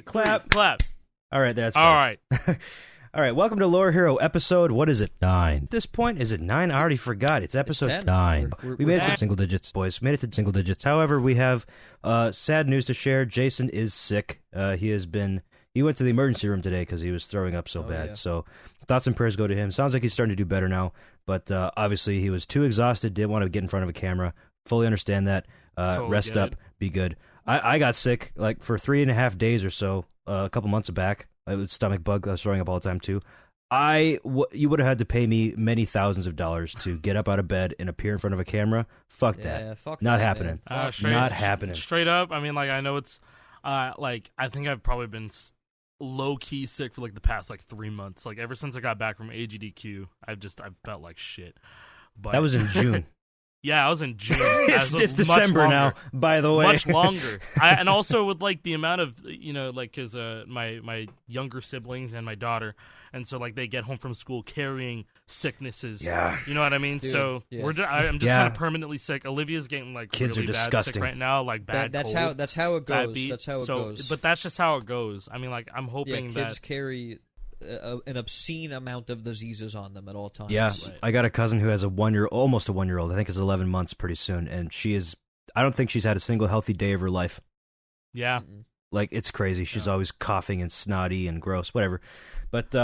Clap. Clap. All right, that's All right. All right, welcome to Lore Hero episode, what is it, 9? At this point, is it 9? I already forgot. It's episode 9. We made it to single digits, boys. Made it to single digits. However, we have sad news to share. Jason is sick. He went to the emergency room today because he was throwing up so bad. Yeah. So thoughts and prayers go to him. Sounds like he's starting to do better now. But obviously, he was too exhausted, didn't want to get in front of a camera. Fully understand that. Totally rest up, be good. I got sick like for 3.5 days or so, a couple months back. It was stomach bug. I was throwing up all the time too. You would have had to pay me many thousands of dollars to get up out of bed and appear in front of a camera. Fuck that. Fuck not that, happening. Not happening. Straight up. I mean, like I know it's like I think I've probably been low key sick for like the past like 3 months. Like ever since I got back from AGDQ, I've felt like shit. But that was in June. Yeah, I was in June. It's December now, by the way. Much longer. And also with, like, the amount of, because my younger siblings and my daughter, and so, like, they get home from school carrying sicknesses. Yeah. You know what I mean? Dude, so yeah. I'm just kind of permanently sick. Olivia's getting, like, kids really are bad disgusting. sick right now, like, bad that's cold. That's how it goes. That's how it goes. But that's just how it goes. I mean, like, I'm hoping kids carry an obscene amount of diseases on them at all times. Yeah, right. I got a cousin who has almost a 1-year-old. I think it's 11 months pretty soon, and I don't think she's had a single healthy day of her life. Yeah. Like, it's crazy. She's always coughing and snotty and gross, whatever. But,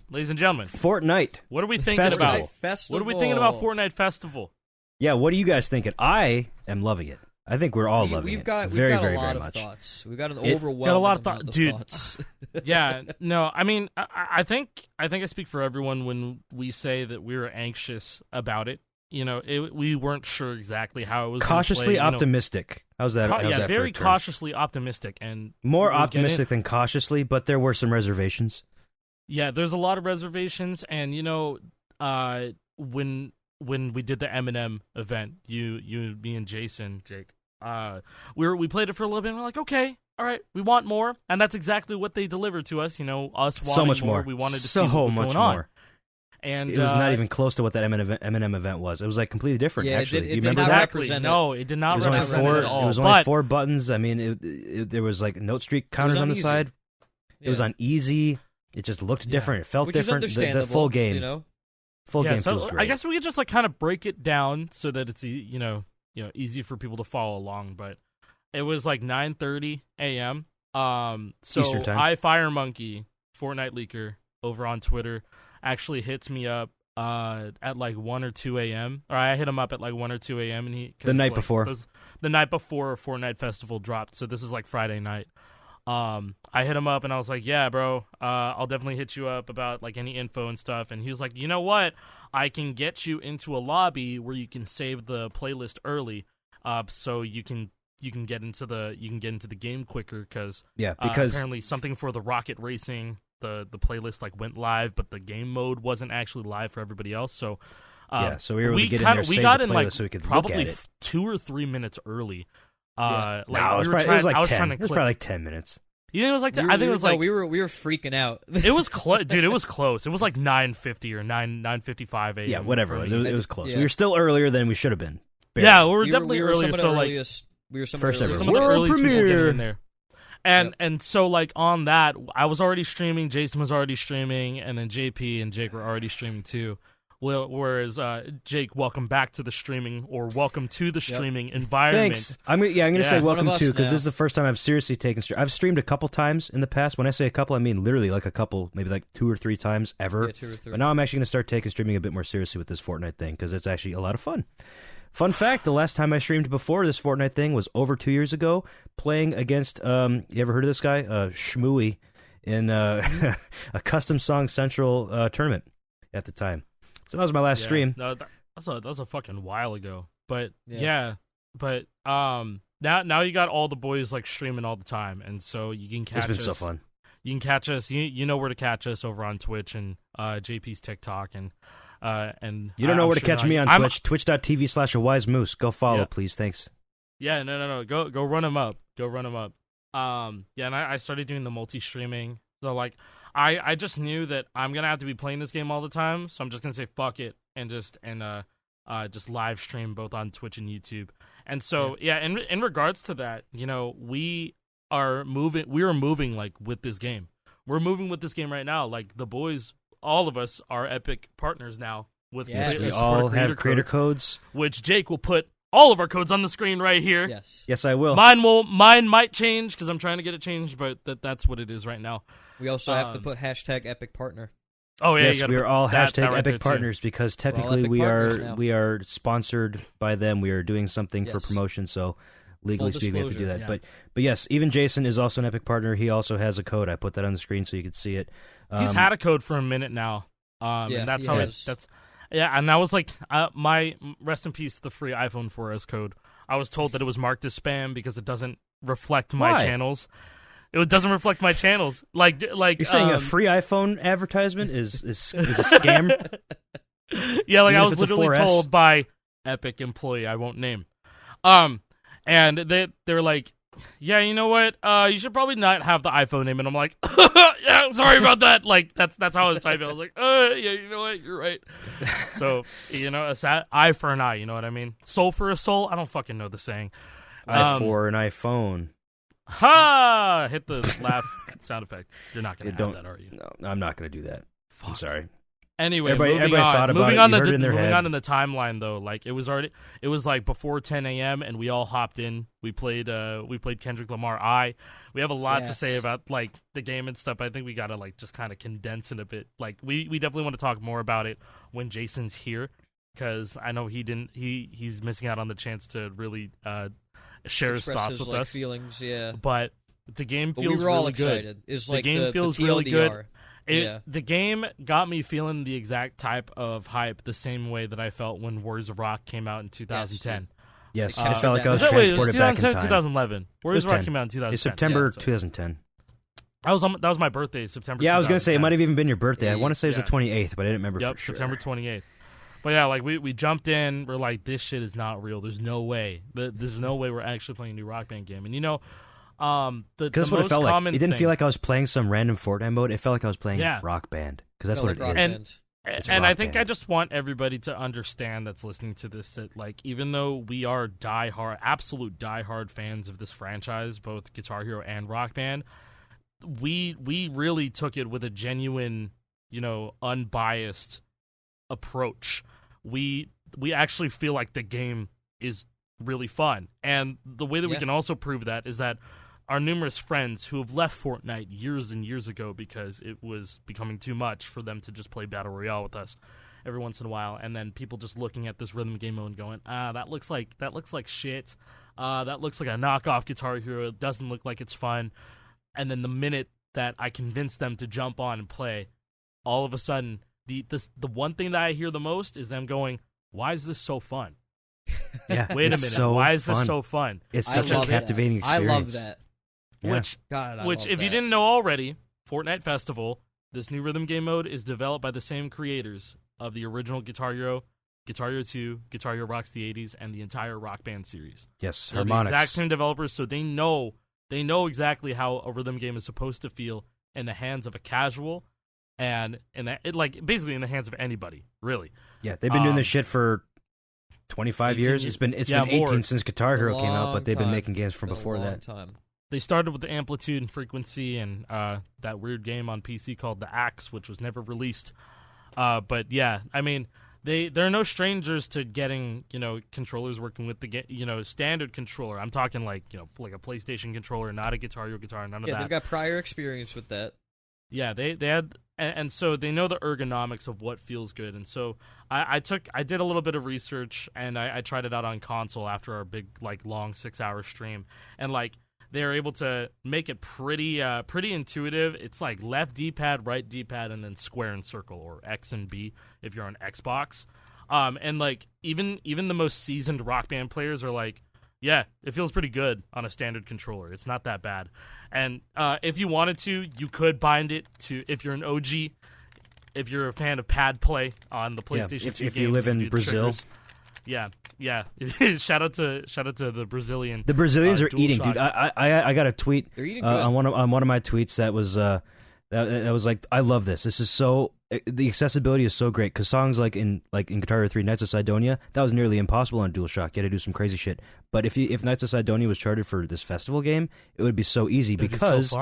ladies and gentlemen, Fortnite. What are we thinking about? Festival. What are we thinking about Fortnite Festival? Yeah, what are you guys thinking? I am loving it. I think we're all loving it. We've got a lot of thoughts. We've got an overwhelming amount of thoughts. Yeah, no, I mean, I think I speak for everyone when we say that we were anxious about it. We weren't sure exactly how it was. Cautiously optimistic. How's that? Very cautiously optimistic, and more optimistic than cautiously, but there were some reservations. Yeah, there's a lot of reservations, and when we did the Eminem event, me and Jason, Jake, we played it for a little bit, and we're like, okay, all right, we want more, and that's exactly what they delivered to us. Us wanting so much more. We wanted to see what was going on. And it was not even close to what that Eminem event was. It was like completely different. Yeah, actually, it did not represent it. No, it did not represent it at all. It was only 4 buttons. I mean, there was like note streak counters on the side. Yeah. It was on easy. It just looked different. It felt different. Understandable, the full game. Full game feels great. I guess we could just like kind of break it down so that it's easy for people to follow along. But it was like 9:30 a.m. So Eastern time. iFireMonkey, Fortnite leaker over on Twitter, actually hits me up at like 1 or 2 a.m. Or I hit him up at like 1 or 2 a.m. and the night before Fortnite Festival dropped. So this is like Friday night. I hit him up and I was like, yeah, bro, I'll definitely hit you up about like any info and stuff. And he was like, you know what? I can get you into a lobby where you can save the playlist early, so you can get into the game quicker because apparently something for the rocket racing, the playlist like went live, but the game mode wasn't actually live for everybody else. So so we were able to get in there, save the playlist like so we could probably look at it. 2 or 3 minutes early. It was like 10 minutes. You think it was like? I think it was like we were freaking out. It was close, dude. It was close. It was like 9:50 or 9:55 a.m. Yeah, whatever. It was close. Yeah. We were still earlier than we should have been. Barely. Yeah, we were definitely earlier. So like, we were some first of ever. Some of the earliest people getting in there. And so like on that, I was already streaming. Jason was already streaming, and then JP and Jake were already streaming too. Whereas Jake, welcome back to the streaming, or welcome to the streaming environment. Thanks. I'm gonna say welcome to, because this is the first time I've seriously taken stream. I've streamed a couple times in the past. When I say a couple, I mean literally like a couple, maybe like 2 or 3 times ever. Yeah, 2 or 3. But now I'm actually gonna start taking streaming a bit more seriously with this Fortnite thing, because it's actually a lot of fun. Fun fact: the last time I streamed before this Fortnite thing was over 2 years ago, playing against you ever heard of this guy, Shmooey, in a Custom Song Central tournament at the time. So that was my last stream. No, that was a fucking while ago. But now you got all the boys like streaming all the time, and so you can catch us. It's been so fun. You can catch us. You know where to catch us over on Twitch and JP's TikTok and you don't know where to catch me on Twitch. Twitch.tv/awisemoose. Go follow, please. Thanks. Yeah, no. Go run him up. And I started doing the multi-streaming. So like I just knew that I'm gonna have to be playing this game all the time, so I'm just gonna say fuck it and just live stream both on Twitch and YouTube. And so in regards to that, we are moving. We are moving like with this game. We're moving with this game right now. Like the boys, all of us are Epic partners now. With Yes. We all have creator codes, which Jake will put all of our codes on the screen right here. Yes, I will. Mine might change because I'm trying to get it changed, but that's what it is right now. We also have to put hashtag Epic Partner. Oh yeah, yes, we are all hashtag right Epic Partners because technically we are sponsored by them. We are doing something for promotion, so legally speaking, we have to do that. Yeah. But yes, even Jason is also an Epic Partner. He also has a code. I put that on the screen so you can see it. He's had a code for a minute now, and that's how and I was like, my rest in peace the free iPhone 4S code. I was told that it was marked as spam because it doesn't reflect my channels. It doesn't reflect my channels. Like you're saying a free iPhone advertisement is a scam? Yeah, like Even I was literally told by Epic employee I won't name, and they're like, yeah, you know what? You should probably not have the iPhone name. And I'm like, yeah, sorry about that. Like that's how I was typing. I was like, yeah, you know what? You're right. So a eye for an eye. You know what I mean? Soul for a soul. I don't fucking know the saying. Eye for an iPhone. Ha! Hit the laugh sound effect. You're not gonna have that, are you? No, I'm not gonna do that. Fuck. I'm sorry. Anyway, everybody thought about moving it. on In the timeline though, like it was like before 10 a.m. and we all hopped in. We played Kendrick Lamar. We have a lot to say about like the game and stuff. I think we gotta like just kind of condense it a bit. Like we definitely want to talk more about it when Jason's here because I know he's missing out on the chance to really share his thoughts with us. Feelings, yeah. But the game feels we were all really excited. Good. The game feels the really good. Yeah. The game got me feeling the exact type of hype the same way that I felt when Warriors of Rock came out in 2010. Yes, I felt like I was transported back in time. 2011. Warriors of Rock came out in 2010. It's September 2010. That was my birthday, September. Yeah, I was gonna say it might have even been your birthday. I want to say it was the 28th, but I didn't remember for sure. September 28th. But yeah, like we jumped in. We're like, this shit is not real. There's no way. There's no way we're actually playing a new Rock Band game. And that's what it felt like. It didn't feel like I was playing some random Fortnite mode. It felt like I was playing Rock Band because that's what it is. And I think I just want everybody to understand that's listening to this that like even though we are absolute diehard fans of this franchise, both Guitar Hero and Rock Band, we really took it with a genuine, unbiased approach. We actually feel like the game is really fun, and the way that we can also prove that is that our numerous friends who have left Fortnite years and years ago because it was becoming too much for them to just play Battle Royale with us every once in a while, and then people just looking at this rhythm game mode and going, that looks like shit. That looks like a knockoff Guitar Hero. It doesn't look like it's fun. And then the minute that I convince them to jump on and play, all of a sudden the one thing that I hear the most is them going, "Why is this so fun?" Yeah, wait a minute. So why is this so fun? It's such a captivating experience. I love that. Yeah. Which, if you didn't know already, Fortnite Festival, this new rhythm game mode is developed by the same creators of the original Guitar Hero, Guitar Hero 2, Guitar Hero Rocks the 80s, and the entire Rock Band series. Yes, they're the exact same developers, so they know exactly how a rhythm game is supposed to feel in the hands of a casual, and basically in the hands of anybody, really. Yeah, they've been doing this shit for 25 years. It's been 18 since Guitar Hero came out, but they've been making games from before that. They started with the Amplitude and Frequency and that weird game on PC called The Axe, which was never released. But yeah, I mean, they're no strangers to getting controllers working with the standard controller. I'm talking like a PlayStation controller, not a Guitar Hero guitar, none of that. Yeah, they've got prior experience with that. Yeah, they had, and so they know the ergonomics of what feels good. And so I did a little bit of research and I tried it out on console after our big long 6-hour stream, and they're able to make it pretty intuitive. It's like left D-pad, right D-pad, and then square and circle, or X and B if you're on Xbox. And even the most seasoned Rock Band players are like, yeah, it feels pretty good on a standard controller. It's not that bad. And if you wanted to, you could bind it to, if you're an OG, if you're a fan of pad play on the PlayStation 2 if games, you live in Brazil. Yeah. shout out to the Brazilian. The Brazilians are eating, dude. I got a tweet They're eating on one of my tweets that was That was like, I love this. This is so, the accessibility is so great because songs like in Guitar Hero 3 Knights of Sidonia, that was nearly impossible on DualShock. You had to do some crazy shit. But if Knights of Sidonia was charted for this festival game, it would be so easy because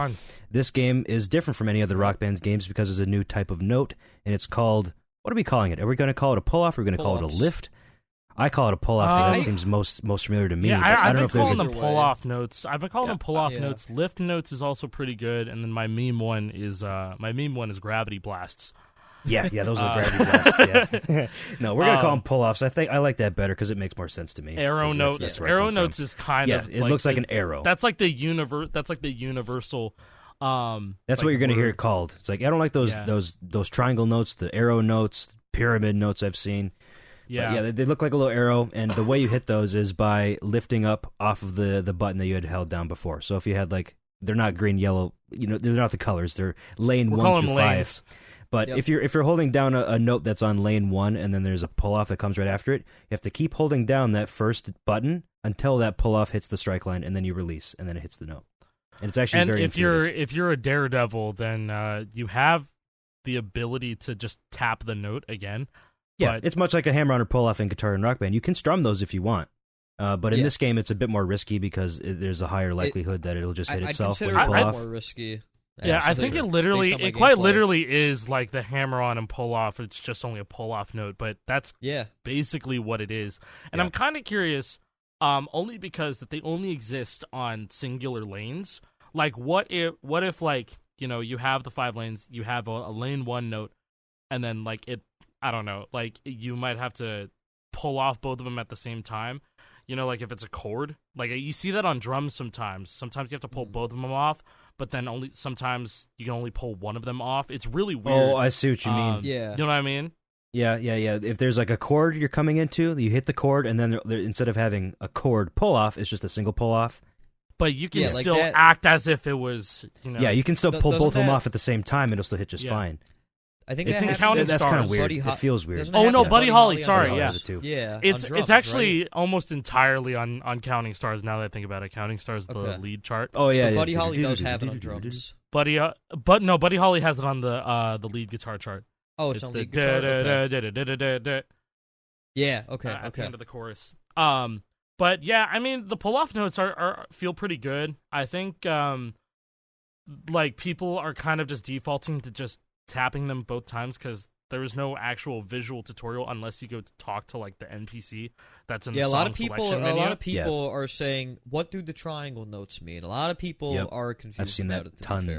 this game is different from any other Rock Band's games because it's a new type of note, and it's called, what are we calling it? Are we going to call it a pull-off or are we going to call it a lift? I call it a pull-off because that seems most familiar to me. Yeah, I I've don't know been if there's calling them pull-off notes. I've been calling them pull-off Yeah. notes. Lift notes is also pretty good, and then my meme one is gravity blasts. Yeah, those are the gravity blasts. Yeah. No, we're gonna call them pull-offs. I like that better because it makes more sense to me. Arrow notes. That's where I Arrow come from. notes is kind of it looks like an arrow. That's like the universal. That's like what you're gonna hear word. it called. It's like I don't like those triangle notes, the arrow notes, pyramid notes I've seen. Yeah, But they look like a little arrow, and the way you hit those is by lifting up off of the button that you had held down before. So if you had they're not green, yellow, they're not the colors. They're lane We're 1 calling through them 5. lanes. But if you're holding down a note that's on lane 1, and then there's a pull off that comes right after it, you have to keep holding down that first button until that pull off hits the strike line, and then you release, and then it hits the note. And it's actually very intuitive. if you're a daredevil, then you have the ability to just tap the note again. Yeah, but it's much like a hammer-on or pull-off in Guitar and Rock Band. You can strum those if you want. But in this game, it's a bit more risky because there's a higher likelihood that it'll just hit itself when you pull off. More risky. Yeah, I think it quite literally is like the hammer-on and pull-off. It's just only a pull-off note, but that's basically what it is. And I'm kind of curious, only because that they only exist on singular lanes. Like, what if you have the 5 lanes, you have a lane 1 note, and then I don't know, you might have to pull off both of them at the same time. If it's a chord, you see that on drums sometimes. Sometimes you have to pull both of them off, but then sometimes you can only pull one of them off. It's really weird. Oh, I see what you mean. Yeah. You know what I mean? Yeah. If there's a chord you're coming into, you hit the chord, and then instead of having a chord pull off, it's just a single pull off. But you can still act as if it was, Yeah, you can still pull both of them off at the same time, and it'll still hit just fine. I think it's in that's Counting that's Stars. kind of weird. It feels weird. Oh no, Buddy Holly. on Sorry, drums. yeah. Yeah, It's on drums, it's actually right? almost entirely on Counting Stars. Now that I think about it, Counting Stars the lead chart. Oh yeah, But Buddy Holly does have it on drums. Buddy Holly has it on the lead guitar chart. Oh, it's on lead guitar. Okay. Yeah. Okay. At the end of the chorus. But yeah, I mean the pull-off notes are feel pretty good. I think people are kind of just defaulting to just tapping them both times because there is no actual visual tutorial unless you go to talk to the NPC that's in the song a lot of people menu. are saying, what do the triangle notes mean? A lot of people are confused. I've seen about that it, to tons. be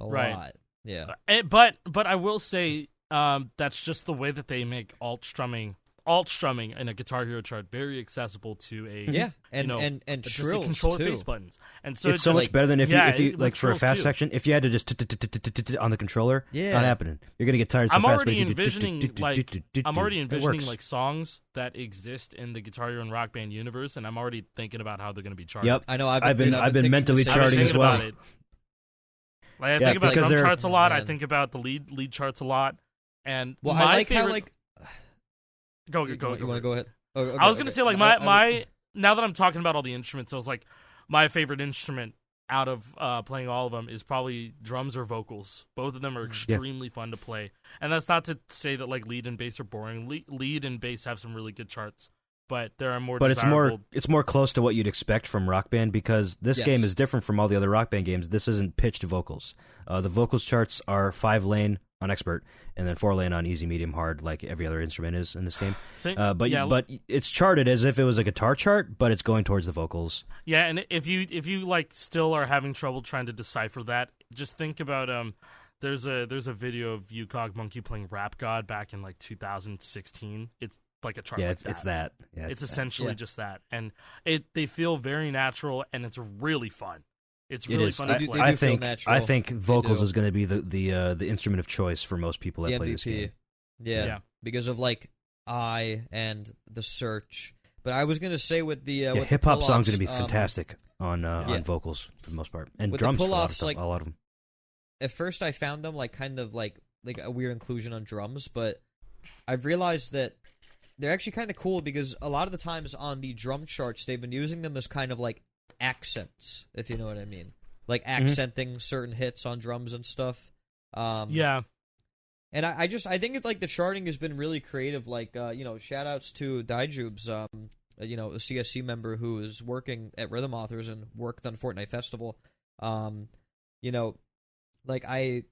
fair. Right. Lot. Yeah. But I will say that's just the way that they make alt strumming in a Guitar Hero chart very accessible to a and just trills controller too. face buttons. And so It's so much better than if you for a trills fast too. section, if you had to just on the controller, not happening. You're gonna get tired so I'm fast. already envisioning songs that exist in the Guitar Hero and Rock Band universe, and I'm already thinking about how they're going to be charted. Yep, I know. I've been mentally thinking the charting same as thing well. About it. I think about drum they're- charts a lot. I Man. think about the lead charts a lot. And Well, my I like favorite... how Go. You want to go ahead? Oh, okay, I was gonna say No, my now that I'm talking about all the instruments, I was like, my favorite instrument out of playing all of them is probably drums or vocals. Both of them are extremely fun to play, and that's not to say that lead and bass are boring. Lead and bass have some really good charts, but there are more. But desirable... it's more close to what you'd expect from Rock Band because this game is different from all the other Rock Band games. This isn't pitched vocals. The vocals charts are 5-lane on expert and then 4-lane on easy, medium, hard, like every other instrument is in this game. But it's charted as if it was a guitar chart, but it's going towards the vocals. Yeah, and if you still are having trouble trying to decipher that, just think about there's a video of UCog Monkey playing Rap God back in 2016. It's like a chart. Yeah, like it's that. Yeah, it's essentially just that, and they feel very natural, and it's really fun. It's really fun to play. I think vocals is going to be the instrument of choice for most people that play this game. Yeah, because of I and the search. But I was going to say with the with hip hop the songs are going to be fantastic on vocals for the most part, and with drums the pull-offs, a lot of them. At first, I found them kind of like a weird inclusion on drums, but I've realized that they're actually kind of cool because a lot of the times on the drum charts, they've been using them as kind of accents, if you know what I mean. like accenting certain hits on drums and stuff. Yeah. And I think it's like the charting has been really creative. Like, shout outs to Daijubes, a CSC member who is working at Rhythm Authors and worked on Fortnite Festival. Like I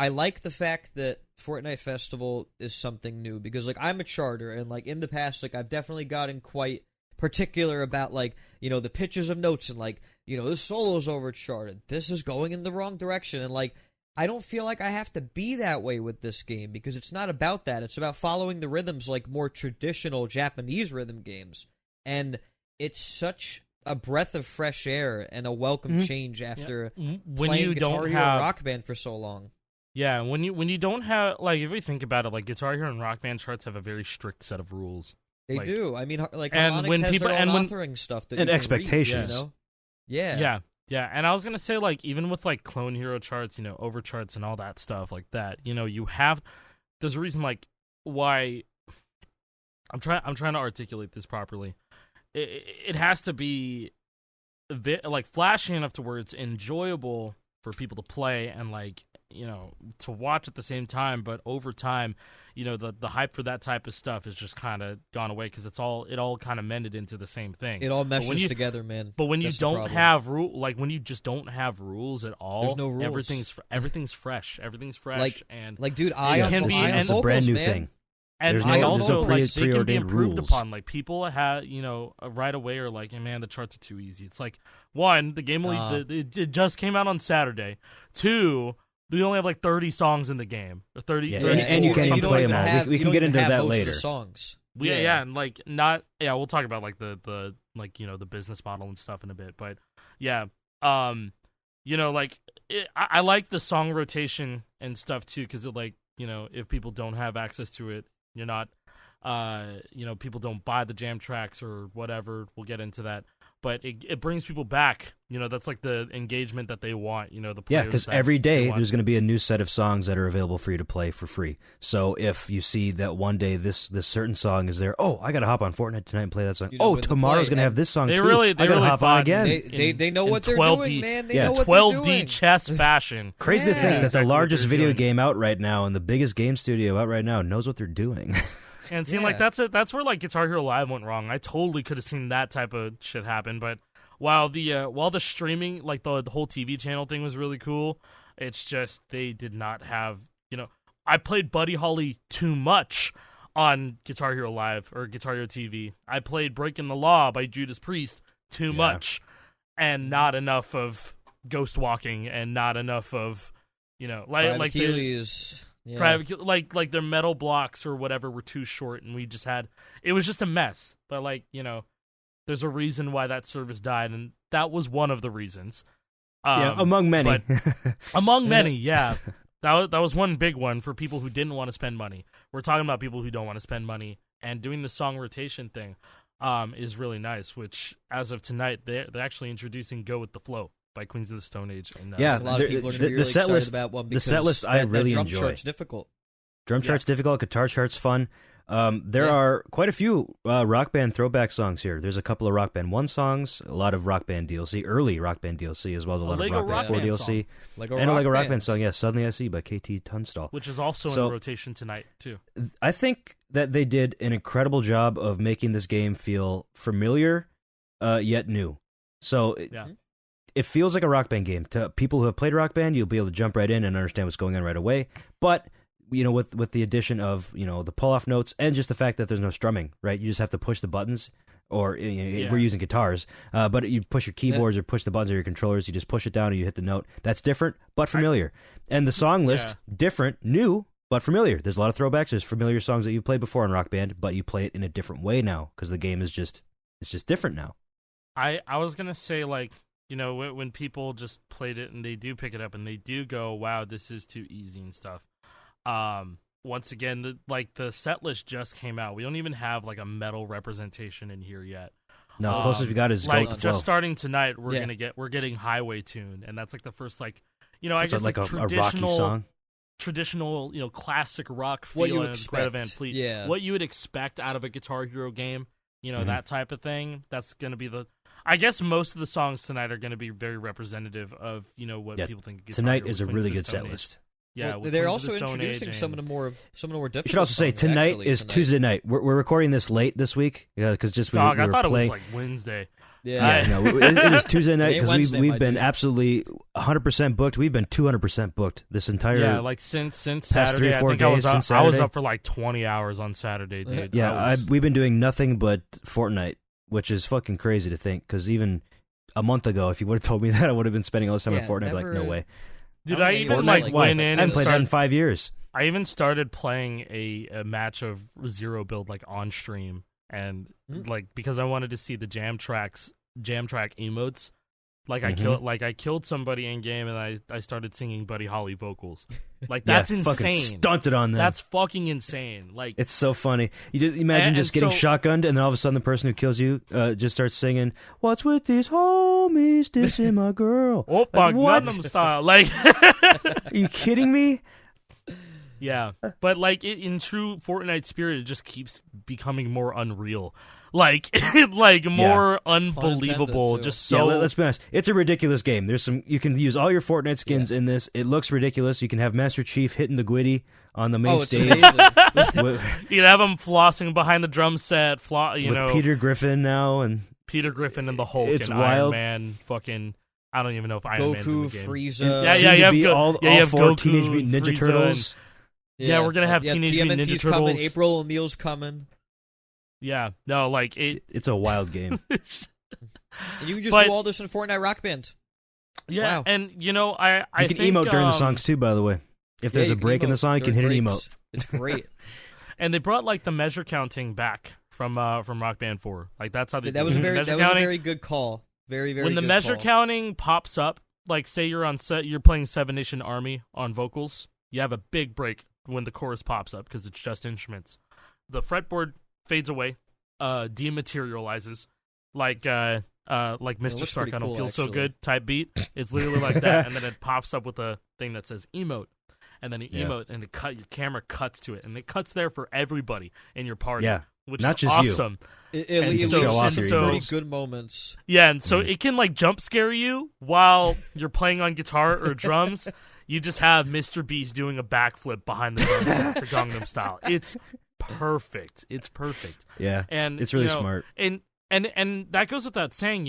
like the fact that Fortnite Festival is something new because like I'm a charter and like in the past like I've definitely gotten quite particular about like the pitches of notes and like the solo's overcharted. This is going in the wrong direction and like I don't feel like I have to be that way with this game because it's not about that. It's about following the rhythms like more traditional Japanese rhythm games. And it's such a breath of fresh air and a welcome change after playing Guitar Hero and Rock Band for so long. Yeah, when you don't have like if you think about it, like Guitar Hero and Rock Band charts have a very strict set of rules. They like, do. I mean, like and Harmonix when has people their own and authoring stuff that and you can expectations. read, Yeah. Yeah. Yeah, and I was gonna say like even with like Clone Hero charts, over charts and all that stuff like that, you have. There's a reason like why. I'm trying to articulate this properly. It has to be, like flashy enough to where it's enjoyable for people to play and like to watch at the same time. But over time, the hype for that type of stuff is just kind of gone away because it all kind of mended into the same thing. It all meshes together, man. But when you don't have when you just don't have rules at all, there's no rules. Everything's fresh. Everything's fresh like dude, it's a brand new thing. And there's I also like they can be improved rules. upon. Like people have right away are like, hey, man, the charts are too easy. It's like one, the game it just came out on Saturday. Two, we only have like 30 songs in the game. 30, and you can't even play them all. We can get into that later. Songs. And like not we'll talk about like the like the business model and stuff in a bit. But yeah, like I like the song rotation and stuff too because it like if people don't have access to it. You're not, people don't buy the jam tracks or whatever. We'll get into that, but it brings people back. That's like the engagement that they want. The players because every day there's going to be a new set of songs that are available for you to play for free. So if you see that one day this certain song is there, I got to hop on Fortnite tonight and play that song. Tomorrow's going to have this song too. I got to hop on again. They know what they're doing, man. They know what 12D chess fashion. Crazy to think that the largest video game out right now and the biggest game studio out right now knows what they're doing. And seeing like that's where like Guitar Hero Live went wrong. I totally could have seen that type of shit happen, but while the streaming like the whole TV channel thing was really cool, it's just they did not have I played Buddy Holly too much on Guitar Hero Live or Guitar Hero TV. I played Breaking the Law by Judas Priest too much, and not enough of Ghost Walking and not enough of like Achilles. Yeah. Private, like their metal blocks or whatever were too short, and it was just a mess. But there's a reason why that service died, and that was one of the reasons. Among many. Among many, yeah. That was one big one for people who didn't want to spend money. We're talking about people who don't want to spend money, and doing the song rotation thing is really nice. Which, as of tonight, they're actually introducing "Go with the Flow" by Queens of the Stone Age. And a lot of people are really excited about one because the set list I really drum enjoy. chart's difficult. Drum chart's difficult. Guitar chart's fun. There are quite a few Rock Band throwback songs here. There's a couple of Rock Band 1 songs, a lot of Rock Band DLC, early Rock Band DLC, as well as a lot of Rock Band 4 DLC. And a Lego Rock Band song, Suddenly I See by KT Tunstall. Which is also in rotation tonight, too. I think that they did an incredible job of making this game feel familiar, yet new. So it feels like a Rock Band game. To people who have played Rock Band, you'll be able to jump right in and understand what's going on right away. But with the addition of the pull-off notes and just the fact that there's no strumming, right? You just have to push the buttons, or we're using guitars, but you push your keyboards or push the buttons or your controllers. You just push it down and you hit the note. That's different, but familiar. And the song list, different, new, but familiar. There's a lot of throwbacks. There's familiar songs that you played before on Rock Band, but you play it in a different way now because the game is just different now. I was gonna say when people just played it and they do pick it up and they do go, wow, this is too easy and stuff. Once again, the set list just came out. We don't even have like a metal representation in here yet. No, closest we got is like Go with the just Flow. starting tonight. We're getting Highway Tune, and that's like the first I guess like a rocky song. Traditional classic rock feel. What you and expect. Greta Van Fleet. Yeah. What you would expect out of a Guitar Hero game. That type of thing. That's gonna be I guess most of the songs tonight are going to be very representative of what people think. Tonight is a really good set list. Yeah, well, they're also introducing some of the more difficult. You should also say tonight is Tuesday night. We're recording this late this week because we I were thought playing. It was like Wednesday. Yeah, no, it is Tuesday night because we've been absolutely 100% booked. We've been 200% booked this entire like since past Saturday. 3-4 days. I was up for like 20 hours on Saturday, dude. Yeah, we've been doing nothing but Fortnite, which is fucking crazy to think. Because even a month ago, if you would have told me that, I would have been spending all this time on Fortnite. Like, no way. Dude, I even went in. I haven't played that in 5 years. I even started playing a match of Zero Build like on stream, and like because I wanted to see the jam track emotes. Like I killed somebody in game, and I started singing Buddy Holly vocals. Like that's insane. Fucking stunted on them. That's fucking insane. Like it's so funny. You just imagine just getting shotgunned, and then all of a sudden the person who kills you just starts singing, "What's with these homies dissing my girl?" Oppa Gangnam Style. Like, are you kidding me? Yeah, but like in true Fortnite spirit, it just keeps becoming more unreal. Like more unbelievable. Just so. Yeah, let's be honest. It's a ridiculous game. There's some. You can use all your Fortnite skins in this. It looks ridiculous. You can have Master Chief hitting the Gwitty on the main stage. You can have him flossing behind the drum set. With Peter Griffin now and the Hulk. It's and wild. Iron Man. Fucking. I don't even know if Iron Man's in the game. Frieza. You have all four Goku, Teenage Mutant Ninja Frieza, Turtles. Yeah, we're gonna have Teenage Mutant Ninja Turtles. Coming. April O'Neil's coming. Yeah, no, like it's a wild game. And you can just do all this in Fortnite Rock Band. Yeah, wow. and you can think, emote during the songs too. By the way, if there's a break in the song, you can hit an emote. It's great. And they brought like the measure counting back from Rock Band 4. Like that's how they. That was a very good call. Very very. When the measure counting pops up, like say you're playing 7 Nation Army on vocals, you have a big break when the chorus pops up because it's just instruments. The fretboard fades away, dematerializes, like Mr. Stark, I don't feel so good type beat. It's literally like that, and then it pops up with a thing that says emote, and then you emote, and your camera cuts to it, and it cuts there for everybody in your party. Yeah. Which Not is just awesome. It leads to some pretty good moments. Yeah, and so it can like jump scare you while you're playing on guitar or drums. You just have Mr. Beast doing a backflip behind the drum for Gangnam Style. It's perfect. It's perfect. Yeah, and it's really smart. And that goes without saying.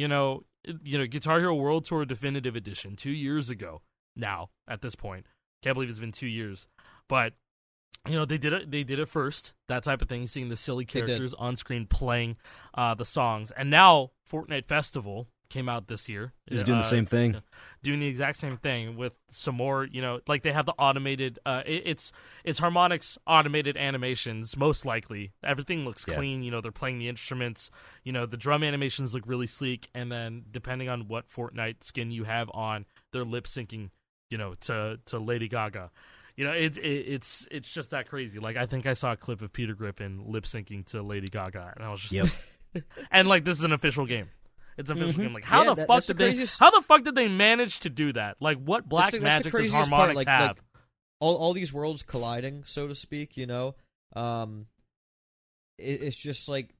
Guitar Hero World Tour Definitive Edition 2 years ago. Now at this point, can't believe it's been 2 years, but. They did it first, that type of thing, seeing the silly characters on screen playing the songs. And now Fortnite Festival came out this year. It's doing the same thing. Doing the exact same thing with some more, like they have the automated, it's Harmonix automated animations, most likely. Everything looks clean, they're playing the instruments, the drum animations look really sleek, and then depending on what Fortnite skin you have on, they're lip syncing, to Lady Gaga. It's just that crazy. Like, I think I saw a clip of Peter Griffin lip syncing to Lady Gaga, and I was just and like, this is an official game. It's an official game. Like, how the fuck did they manage to do that? Like, what black magic does Harmonix have? Like, all these worlds colliding, so to speak. It's just like.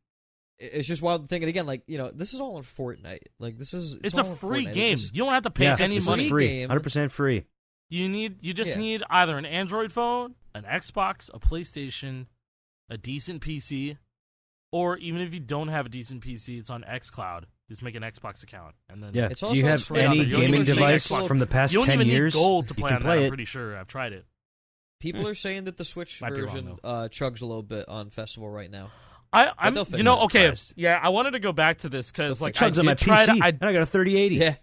It's just wild to think, and again, like this is all on Fortnite. Like it's a free game. You don't have to pay any money. It's free, 100% free. You just need either an Android phone, an Xbox, a PlayStation, a decent PC, or even if you don't have a decent PC, it's on xCloud. Just make an Xbox account, and then it's do you have any gaming device from the past 10 years? You don't even need gold to play on that. I'm pretty sure I've tried it. People are saying that the Switch version chugs a little bit on Festival right now. I'm okay. Yeah, I wanted to go back to this because like chugs on my PC. I got a 3080. Yeah.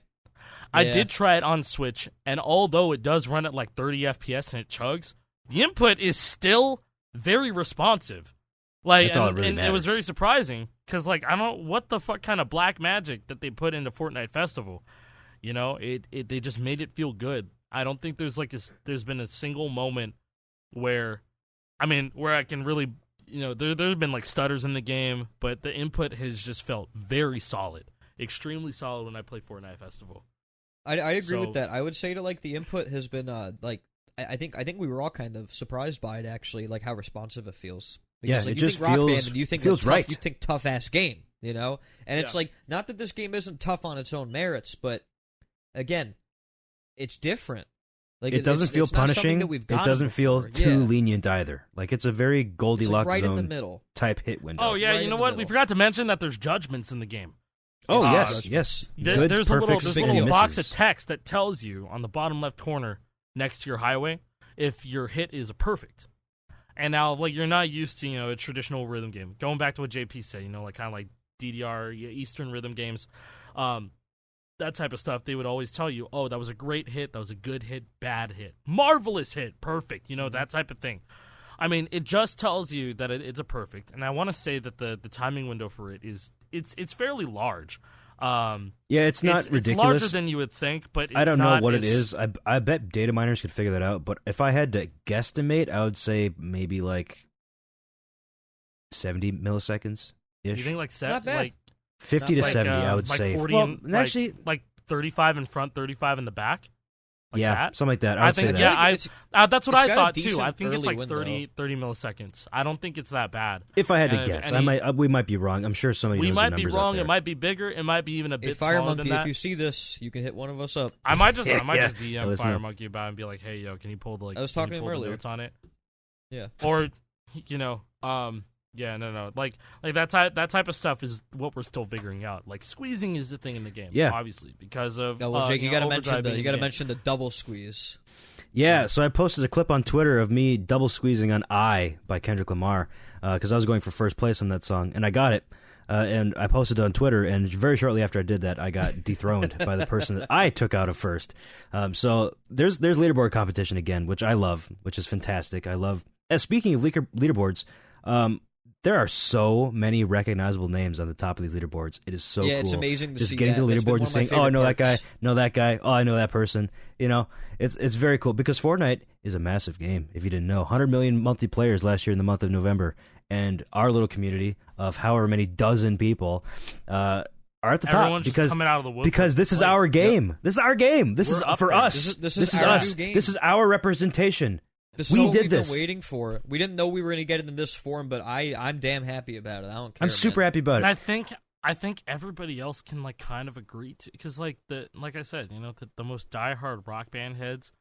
I did try it on Switch, and although it does run at like 30 FPS and it chugs, the input is still very responsive. Like, and it was very surprising because, like, I don't know what the fuck kind of black magic that they put into Fortnite Festival. They just made it feel good. I don't think there's there's been a single moment where I can really, there's been like stutters in the game, but the input has just felt very solid, extremely solid when I play Fortnite Festival. I agree with that. I would say that like the input has been I think we were all kind of surprised by it actually, like how responsive it feels. Because, it you just think Rock feels Band and you think feels right. You think tough ass game. you know? And it's like, not that this game isn't tough on its own merits, but again, it's different. Like it doesn't feel it's not something punishing. that we've It gotten doesn't feel before. too lenient either. Like it's a very Goldilocks right zone in the middle. type hit window. Oh yeah, Right you know in the what? We middle. forgot to mention that there's judgments in the game. Oh Yes. yes. There's a perfect, little big and deal. box misses. of text that tells you on the bottom left corner next to your highway if your hit is a perfect. And now, like, you're not used to, a traditional rhythm game. Going back to what JP said, like kind of like DDR, Eastern rhythm games, that type of stuff, they would always tell you, oh, that was a great hit, that was a good hit, bad hit, marvelous hit, perfect, that type of thing. I mean, it just tells you that it's a perfect. And I want to say that the timing window for it is, it's fairly large. Yeah, it's not ridiculous. It's larger than you would think, but it's I don't know not what as, it is. I bet data miners could figure that out. But if I had to guesstimate, I would say maybe like 70 milliseconds ish. You think like Not bad. like 50 to like, 70, I would like say. 40 Well, in, actually, like 35 in front, 35 in the back? Like yeah, that? something like that. I I would say think, that. yeah, It's- that's what it's I got a thought too. decent I think it's early like window. 30 milliseconds. I don't think it's that bad. If I had to and- guess, and we might be wrong. I'm sure somebody We knows the might be numbers out wrong. there. It might be bigger. It might be even a bit Hey, Fire smaller Monkey, than that. if you see this, you can hit one of us up. I might just Yeah. DM Let us Fire know. Monkey about it and be like, hey, yo, can you pull the I was talking to him earlier. notes on it? Yeah. Or, yeah, no. Like that type of stuff is what we're still figuring out. Like squeezing is the thing in the game, Yeah. obviously, because of No, well, Jake, you got to mention overdrive being in the game. mention the double squeeze. Yeah, so I posted a clip on Twitter of me double squeezing on "I" by Kendrick Lamar because I was going for first place on that song, and I got it. And I posted it on Twitter, and very shortly after I did that, I got dethroned by the person that I took out of first. So there's leaderboard competition again, which I love, which is fantastic. I love. Speaking of leaderboards, there are so many recognizable names on the top of these leaderboards. It is so cool. It's amazing to just see getting that. to the That's been leaderboard and one of my saying, "Oh, I know that guy, favorite know that guy. Oh, I know that person." It's very cool because Fortnite is a massive game. If you didn't know, 100 million monthly players last year in the month of November, and our little community of however many dozen people are at the Everyone's top just because coming out of the woodwork. because this is Like, our game. This is our game. This is We're up for there. us. This is our us. new game. This is our representation. This We is what did we've this. been waiting for. We didn't know we were going to get it in this form, but I'm damn happy about it. I don't care. I'm super man. happy about And it. I think everybody else can like kind of agree to, because like I said, the most diehard Rock Band heads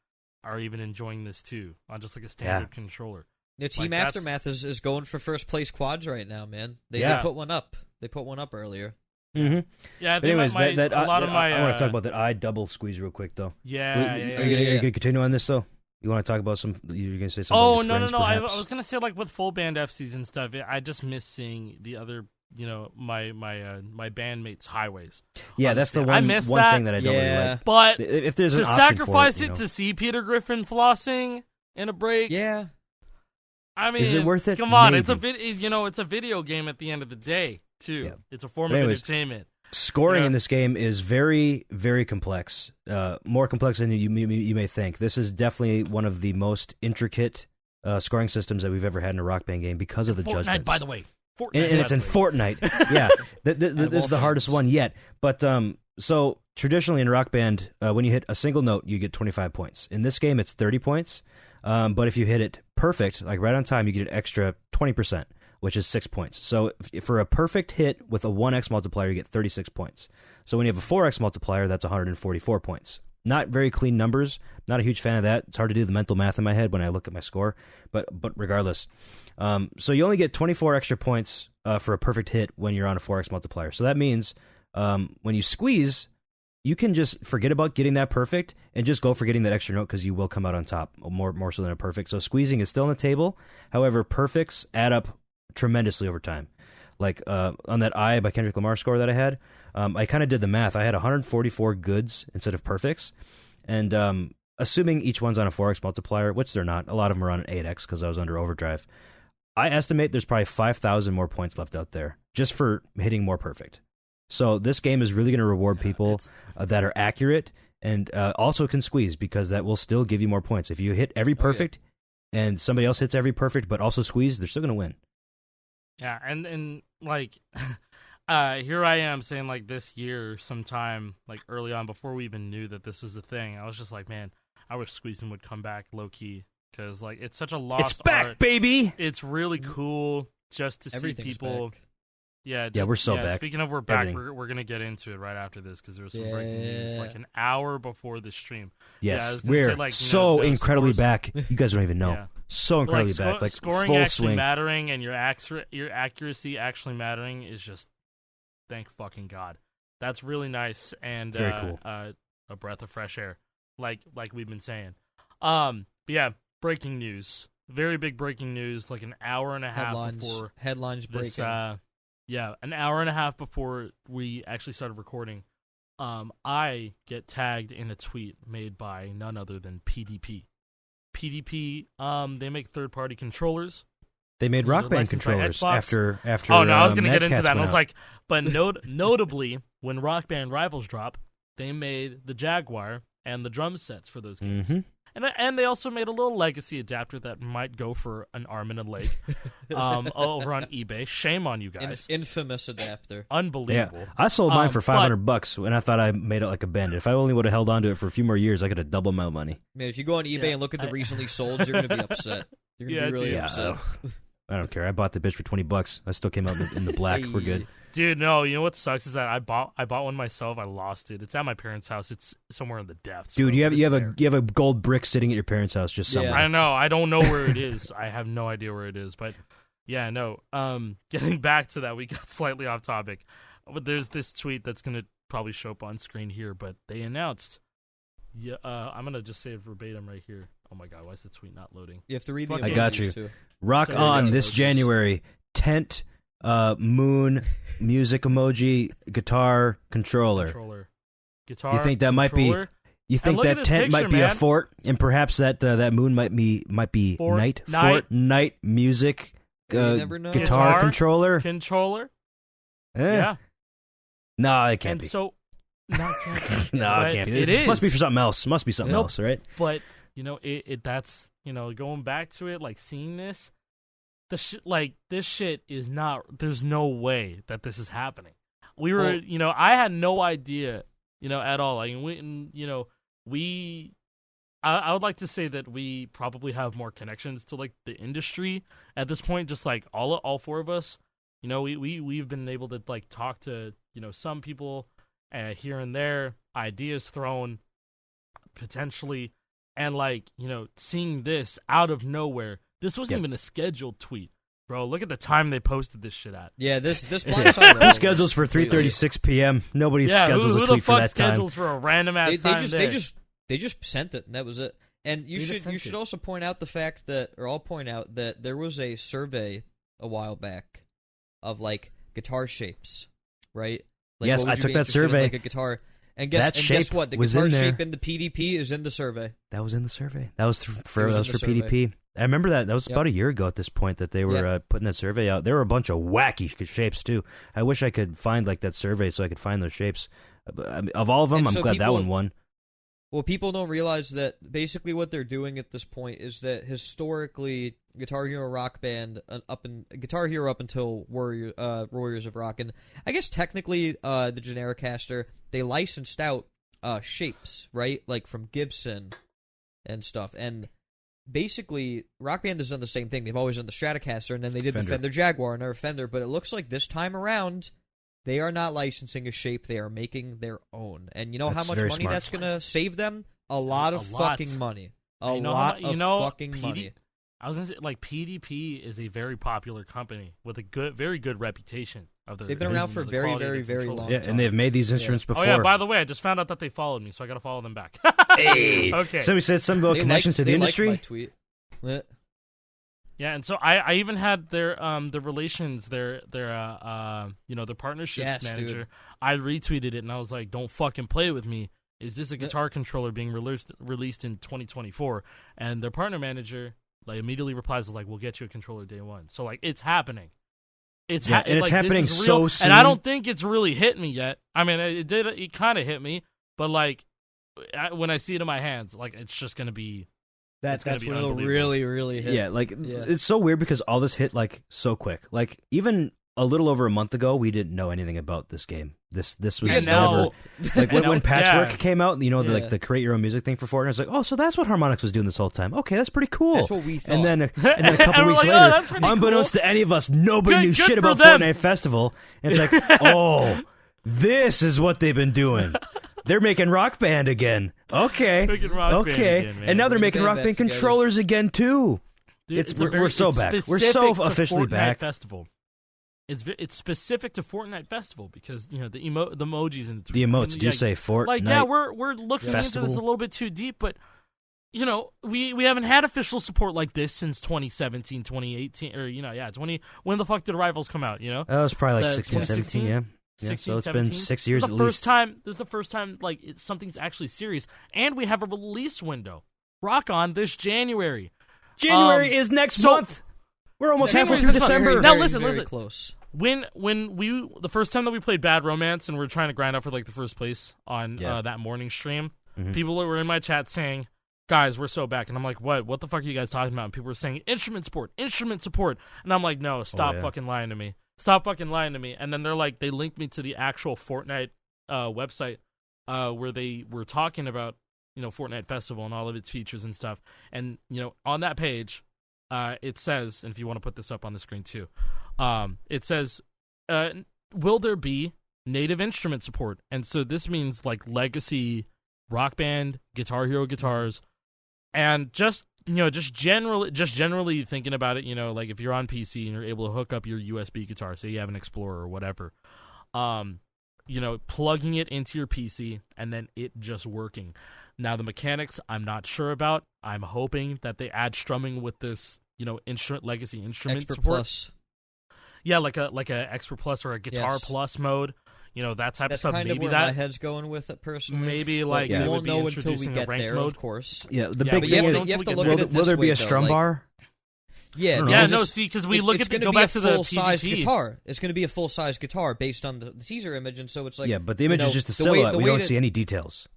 are even enjoying this too on just like a standard controller. The Team Like, Aftermath is going for first place quads right now, man. They put one up. They put one up earlier. Mm-hmm. Yeah, I But think anyways, a lot of my I want to talk about that eye double squieze real quick though. yeah. Are you going to continue on this though? You want to talk about some? You're going to say something? Oh about your no! friends, I perhaps? was gonna say like with full band FCs and stuff. I just miss seeing the other, my bandmates' highways. Yeah, that's the Honestly, I one miss one that. thing that I don't really Yeah. like. But If there's to an option sacrifice for it, to see Peter Griffin flossing in a break, Yeah. I mean, Is it worth it? Come on, Maybe. it's a video game at the end of the day too. Yeah. It's a form But of anyways, entertainment. Scoring Yeah. in this game is very, very complex. More complex than you may think. This is definitely one of the most intricate scoring systems that we've ever had in a Rock Band game because of the Fortnite, judgments. by the way. Fortnite, and it's by in the way. Fortnite. Yeah, this is the hardest things. one yet. But so traditionally in Rock Band, when you hit a single note, you get 25 points. In this game, it's 30 points. But if you hit it perfect, like right on time, you get an extra 20%, which is 6 points. So for a perfect hit with a 1x multiplier, you get 36 points. So when you have a 4x multiplier, that's 144 points. Not very clean numbers. Not a huge fan of that. It's hard to do the mental math in my head when I look at my score. But regardless, so you only get 24 extra points for a perfect hit when you're on a 4x multiplier. So that means when you squeeze, you can just forget about getting that perfect and just go for getting that extra note because you will come out on top more so than a perfect. So squeezing is still on the table. However, perfects add up tremendously over time. Like on that "I" by Kendrick Lamar score that I had, I kind of did the math. I had 144 goods instead of perfects, and assuming each one's on a 4x multiplier, which they're not, a lot of them are on an 8x because I was under overdrive. I estimate there's probably 5,000 more points left out there just for hitting more perfect. So this game is really going to reward people that are accurate and also can squeeze because that will still give you more points. If you hit every perfect and somebody else hits every perfect but also squeeze, they're still going to win. Yeah, and like here I am saying like this year sometime like early on before we even knew that this was a thing. I was just like, man, I wish squeezing would come back low key because like it's such a lost It's back, art. baby! It's really cool just to see Everything's people. back. Yeah, we're so back. Speaking of we're back, Everything. we're gonna get into it right after this because there was some breaking news like an hour before the stream. Yes, I was gonna we're say, like, so the incredibly scores- back. You guys don't even know. Yeah. So incredibly Like, back. Like scoring full actually swing. mattering and your accuracy actually mattering is just thank fucking God. That's really nice and Very cool. A breath of fresh air, like we've been saying. But yeah, breaking news. Very big breaking news. Like an hour and a half before Headlines this. breaking. An hour and a half before we actually started recording. I get tagged in a tweet made by none other than PDP. PDP, they make third-party controllers. They made They're Rock Band licensed by controllers Xbox. after. Oh no, I was going to Mad get into Catz that. And I went was out. like, but notably, when Rock Band Rivals drop, they made the Jaguar and the drum sets for those games. Mhm. And they also made a little legacy adapter that might go for an arm and a leg over on eBay. Shame on you guys. Infamous adapter. Unbelievable. Yeah, I sold mine for but- $500 when I thought I made it like a bandit. If I only would have held on to it for a few more years, I could have doubled my money. Man, if you go on eBay Yeah, and look at the recently sold, you're going to be upset. You're going to be really Yeah, upset. I don't care. I bought the bitch for $20. I still came out in the black. We're good. Dude, no, you know what sucks is that I bought one myself. I lost it. It's at my parents' house. It's somewhere in the depths. Dude, bro, you but have it's there. you have a gold brick sitting at your parents' house just Yeah. somewhere. I know. I don't know where it is. I have no idea where it is. But yeah, no. Getting back to that, we got slightly off topic. But there's this tweet that's gonna probably show up on screen here. But they announced. Yeah, I'm gonna just say it verbatim right here. Oh my god, why is the tweet not loading? You have to read the I got emojis, you. too. Rock Sorry, on yeah, this emojis. January. Tent, moon, music emoji, guitar, controller. Guitar. You think that might be- controller. You think look at that this tent picture, might be a man. fort, and perhaps that that moon might be night, Fortnite music, You never know. guitar Guitar? controller. controller? Eh. Yeah. No, it can't And be. so, no, it can't be. No, But it can't be. It is. Must be for something else. Must be something Nope. else, right? But it that's going back to it, like seeing this, this shit is not. There's no way that this is happening. We were, Well- I had no idea, at all. Like I would like to say that we probably have more connections to like the industry at this point. Just like all four of us, we've been able to like talk to some people here and there, ideas thrown potentially, and like seeing this out of nowhere. This wasn't Yep. even a scheduled tweet, bro. Look at the time they posted this shit at. Yeah, this blindsided. Who schedules for 3:36 p.m.? Nobody Yeah, schedules who a the tweet for fuck that time. schedules for a random ass They time? they just sent it, and that was it. And you They just should sent it. also point out the fact that, or I'll point out that there was a survey a while back of like guitar shapes, right? Like, Yes, what would I you took be that interested in, survey. like a guitar, and That guess shape what? The was guitar in there. shape in the PDP is in the survey. That was in the survey. That was for was that in was the for survey. PDP. I remember that. That was Yep. about a year ago at this point that they were Yeah. putting that survey out. There were a bunch of wacky shapes too. I wish I could find like that survey so I could find those shapes. I mean, of all of them, And I'm so glad that people- one won. Well, people don't realize that basically what they're doing at this point is that historically, Guitar Hero Rock Band Guitar Hero up until Warriors of Rock, and I guess technically the Genericaster, they licensed out shapes, right? Like from Gibson and stuff. And basically, Rock Band has done the same thing. They've always done the Stratocaster, and then they did Fender. the Fender Jaguar and our Fender. But it looks like this time around, they are not licensing a shape. They are making their own. And you know That's how much very money smart. that's going to save them? A lot of fucking money. A You know lot how mu- of you know, fucking PD money. I was gonna say, like, PDP is a very popular company with a very good reputation of their. They've been around for the very, quality of very, their very controllers. long Yeah, time. and they've made these instruments Oh before. yeah, by the way, I just found out that they followed me, so I gotta follow them back. Hey, Okay. Somebody said something about They connections to the liked- they liked industry. my tweet. Yeah, and so I even had their the relations their their partnerships Yes, manager. dude. I retweeted it and I was like, "Don't fucking play with me. Is this a guitar controller being released in 2024?" And their partner manager like immediately replies like, "We'll get you a controller day one." So like it's happening. It's Yeah, and it's like, happening this is so real, soon. and I don't think it's really hit me yet. I mean, it kind of hit me, but like when I see it in my hands, like it's just gonna be. It's gonna That's be when it'll unbelievable. really, really hit. Yeah, like Yeah. it's so weird because all this hit like so quick. Like even a little over a month ago, we didn't know anything about this game. This was We had never no like when Patchwork yeah. came out. You know, Yeah. the create your own music thing for Fortnite. I was like, oh, so that's what Harmonix was doing this whole time. Okay, that's pretty cool. That's what we thought. And then a couple And we're weeks like, oh, later, that's pretty unbeknownst to any of us, nobody Good- knew good shit for about them. Fortnite Festival. And it's like, oh, this is what they've been doing. They're making Rock Band again. Okay, Making Rock Band okay, again, man. and now they're Bring making the Rock band Band back together. controllers again too. Dude, It's- a we're so it's back. We're specific so to officially Fortnite back. Festival. It's specific to Fortnite Festival because the emojis and The emotes do say Fortnite. like yeah we're looking Festival. into this a little bit too deep, but we haven't had official support like this since 2017, 2018, or 20. When the fuck did Rivals come out? That was probably like The 16, 17, yeah. 16, So it's 17? been 6 years This at is the least. first time. This is the first time like something's actually serious, and we have a release window. Rock on this January. January is next so- month. We're almost halfway January's through next month. December. Now Very, listen, very listen. close. When the first time that we played Bad Romance and we are trying to grind up for like the first place on Yeah. that morning stream, Mhm. people were in my chat saying, "Guys, we're so back," and I'm like, "What the fuck are you guys talking about?" And people were saying instrument support, and I'm like, "No, stop yeah. fucking lying to me, stop fucking lying to me." And then they linked me to the actual Fortnite website where they were talking about Fortnite Festival and all of its features and stuff, and on that page. It says, and if you want to put this up on the screen too, it says, will there be native instrument support? And so this means like legacy Rock Band, Guitar Hero guitars, and just generally thinking about it, like if you're on PC and you're able to hook up your USB guitar, say you have an Explorer or whatever, plugging it into your PC and then it just working. Now the mechanics I'm not sure about. I'm hoping that they add strumming with this, legacy instrument Expert support. Plus. Yeah, like a Expert Plus or a Guitar Yes. Plus mode. That type of That's stuff. kind of Maybe where that my head's going with it personally. maybe But like we they won't would be know until we introducing a get ranked there, mode. of course. Yeah, the Yeah, big but thing you is, have to- you have to look will, at it will there this be way, a though, strum like- bar? Yeah, I don't know. Yeah, because no, it's- see, because we look it's at going go to be back a to the full-size PvP. guitar. It's going to be a full-size guitar based on the teaser image, and so it's like Yeah, but the image is just a the way- silhouette. the We way don't that- see any details.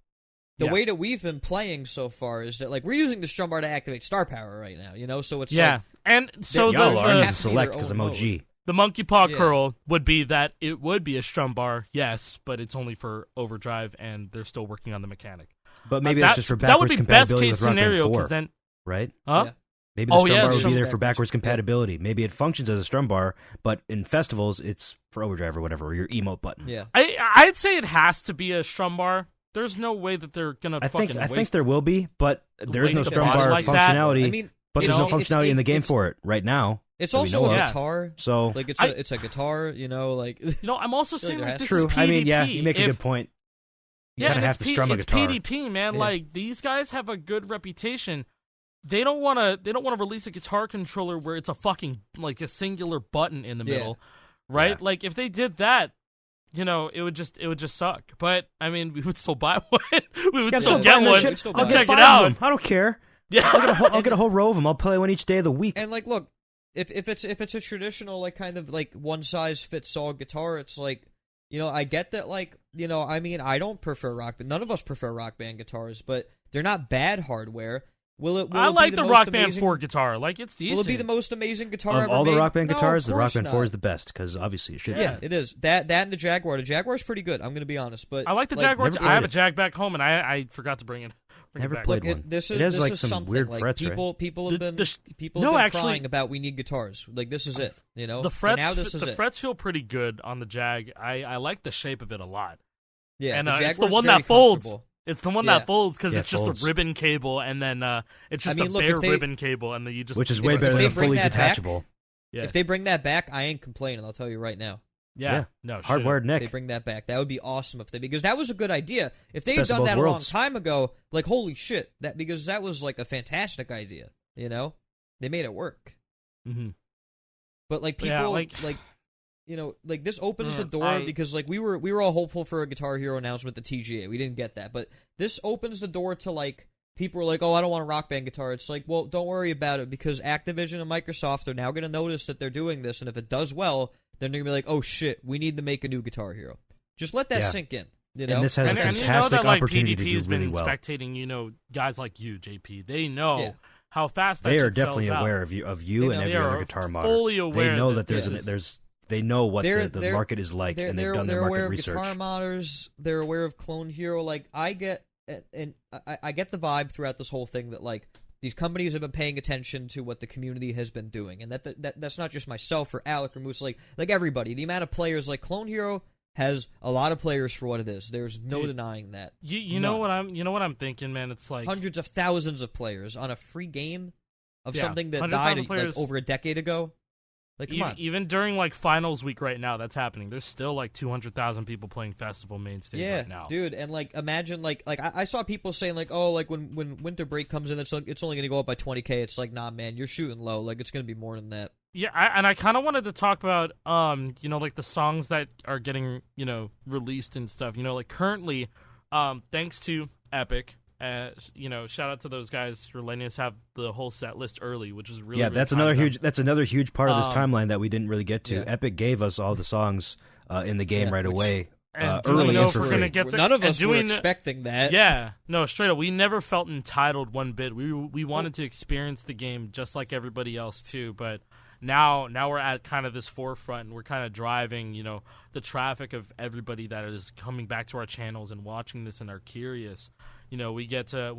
The Yeah. way that we've been playing so far is that like we're using the strum bar to activate star power right now, so it's Yeah, like and so Yeah, Y'all the- are have using to be select their because own I'm OG. the monkey paw Yeah. curl would be that it would be a strum bar, yes, but it's only for overdrive, and they're still working on the mechanic. But maybe that's just for backwards that would be best compatibility case with Rock Band scenario 4, because then, right? huh? Yeah. Maybe the Oh, strum yeah, bar would be strum there for backwards, backwards yeah. compatibility. Maybe it functions as a strum bar, but in festivals it's for overdrive or whatever, or your emote button. yeah. I'd say it has to be a strum bar. There's no way that they're gonna I fucking think waste. there will be, but there's no waste a strum bar bar like that. functionality. I mean, but there's no it's- functionality in the game it's- for it right now. It's that we also know a of. guitar. So Like it's I- a guitar, like I'm also feel like saying there like has this to is true. PvP. I mean, yeah, you make a If- good point. You Yeah, kind and of have it's to strum a it's guitar. PvP, man. Yeah. Like these guys have a good reputation. They don't want to release a guitar controller where it's a fucking like a singular button in the Yeah. middle, right? Yeah. Like if they did that, it would just suck. But I mean, we would still buy one. We would Yeah, still I'm get buying that one. shit. We'd still I'll buy get check five it of out. them. I don't care. Yeah. I'll get a whole row of them. I'll play one each day of the week. and like look, if it's a traditional like kind of like one size fits all guitar, it's like I get that like I mean I don't prefer rock band. None of us prefer rock band guitars, but they're not bad hardware. Will I it like be the most Rock Band amazing, 4 guitar. Like it's decent. Will it be the most amazing guitar Of ever all the made? Rock Band No, guitars, of the Rock course Band 4 not. is the best because obviously it should. Yeah, it is. That and the Jaguar. The Jaguar's pretty good. I'm going to be honest, but I like the Jaguar. never I have did. a Jag back home, and I forgot to bring it. Never back. played Look, one. this is It has, this like, is some something weird like frets, right? people have been No, actually- crying about we need guitars. Like this is it. The For frets, now this is the it. frets feel pretty good on the Jag. I like the shape of it a lot. Yeah, and the it's the Jaguar's one very that folds. comfortable. It's the one Yeah. that folds because Yeah, it's just folds. a ribbon cable, and then it's just I mean, a look, bare if they- ribbon cable, and then you just Which is If- way if better they than a bring fully that back- detachable. yeah, If they bring that back, I ain't complaining. I'll tell you right now. yeah, no shit. Hardwired They neck. bring that back. That would be awesome if they because that was a good idea. If they had Best of done both that a long worlds. time ago, like holy shit, because that was like a fantastic idea. They made it work. Mm-hmm. But like Yeah, people like- like this opens the Mm, door I- because like we were all hopeful for a Guitar Hero announcement at the TGA. We didn't get that, but this opens the door to like people are like, oh, I don't want a Rock Band guitar. It's like, well, don't worry about it because Activision and Microsoft are now going to notice that they're doing this, and if it does well, then they're going to be like, oh shit, we need to make a new Guitar Hero. Just let that Yeah. sink in. And this has a And you know fantastic that like opportunity to PvP's do really been well. spectating, guys like you, JP. They know Yeah. how fast that They are shit definitely sells out. aware of you They and know. every They other are guitar modder. fully aware They know that that this is- there's they know what the market is like, and they've done their market aware research. Of guitar modders. They're aware of Clone Hero. Like I get the vibe throughout this whole thing that like these companies have been paying attention to what the community has been doing, and that's not just myself or Alec or Moose. Like everybody, the amount of players like Clone Hero has a lot of players for what it is. There's no denying that. You know what I'm thinking, man. It's like hundreds of thousands of players on a free game of something that died like over a decade ago. Like, come on. Even during like finals week right now, that's happening. There's still like 200,000 people playing festival main stage right now. Dude, and like imagine like I saw people saying like, oh, like when winter break comes in, it's only gonna go up by 20K. It's like, nah, man, you're shooting low. Like it's gonna be more than that. Yeah, I kind of wanted to talk about like the songs that are getting released and stuff. Like currently, thanks to Epic. Shout out to those guys for letting us have the whole set list early, which is really that's another huge part of this timeline that we didn't really get to. Yeah. Epic gave us all the songs in the game right away. Early and for free. None of us were expecting that. Yeah, no, straight up, we never felt entitled one bit. We wanted to experience the game just like everybody else too, but. Now we're at kind of this forefront, and we're kind of driving, the traffic of everybody that is coming back to our channels and watching this and are curious. We get to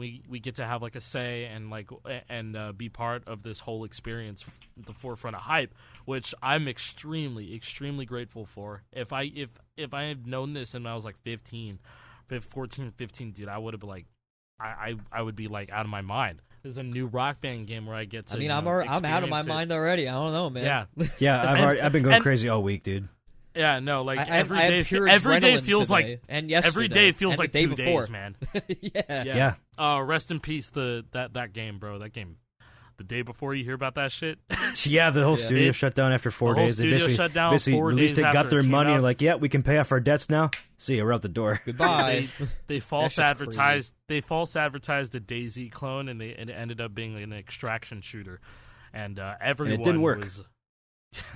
have like a say and be part of this whole experience, the forefront of hype, which I'm extremely, extremely grateful for. If I had known this and I was like 14, 15, dude, I would have been like, I would be like out of my mind. There's a new Rock Band game where I get to. I'm out of my mind already. I don't know, man. Yeah, I've been going crazy all week, dude. Yeah, no, like every day feels today, and yesterday, every day feels and like the day 2 before. days, man. Yeah. Rest in peace, that game, bro. That game. The day before you hear about that shit. Yeah, the whole studio shut down after 4 days. The whole studio shut down 4 released days it, got after their it money, came and out. like, yeah, we can pay off our debts now. See you, we're out the door. Goodbye. They false advertised. They false advertised a DayZ clone, and it ended up being an extraction shooter, and everyone it didn't work.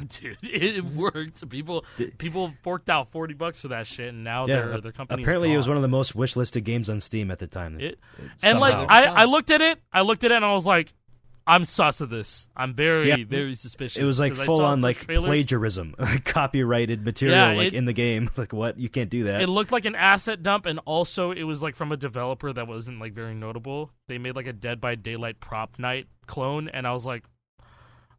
Dude, it worked. People forked out $40 for that shit, and now their company. Apparently, it was one of the most wishlisted games on Steam at the time. I looked at it, and I was like, I'm sus of this. I'm very, very suspicious. It was like full on like plagiarism, like copyrighted material, in the game. Like what? You can't do that. It looked like an asset dump, and also it was like from a developer that wasn't like very notable. They made like a Dead by Daylight Prop Night clone, and I was like,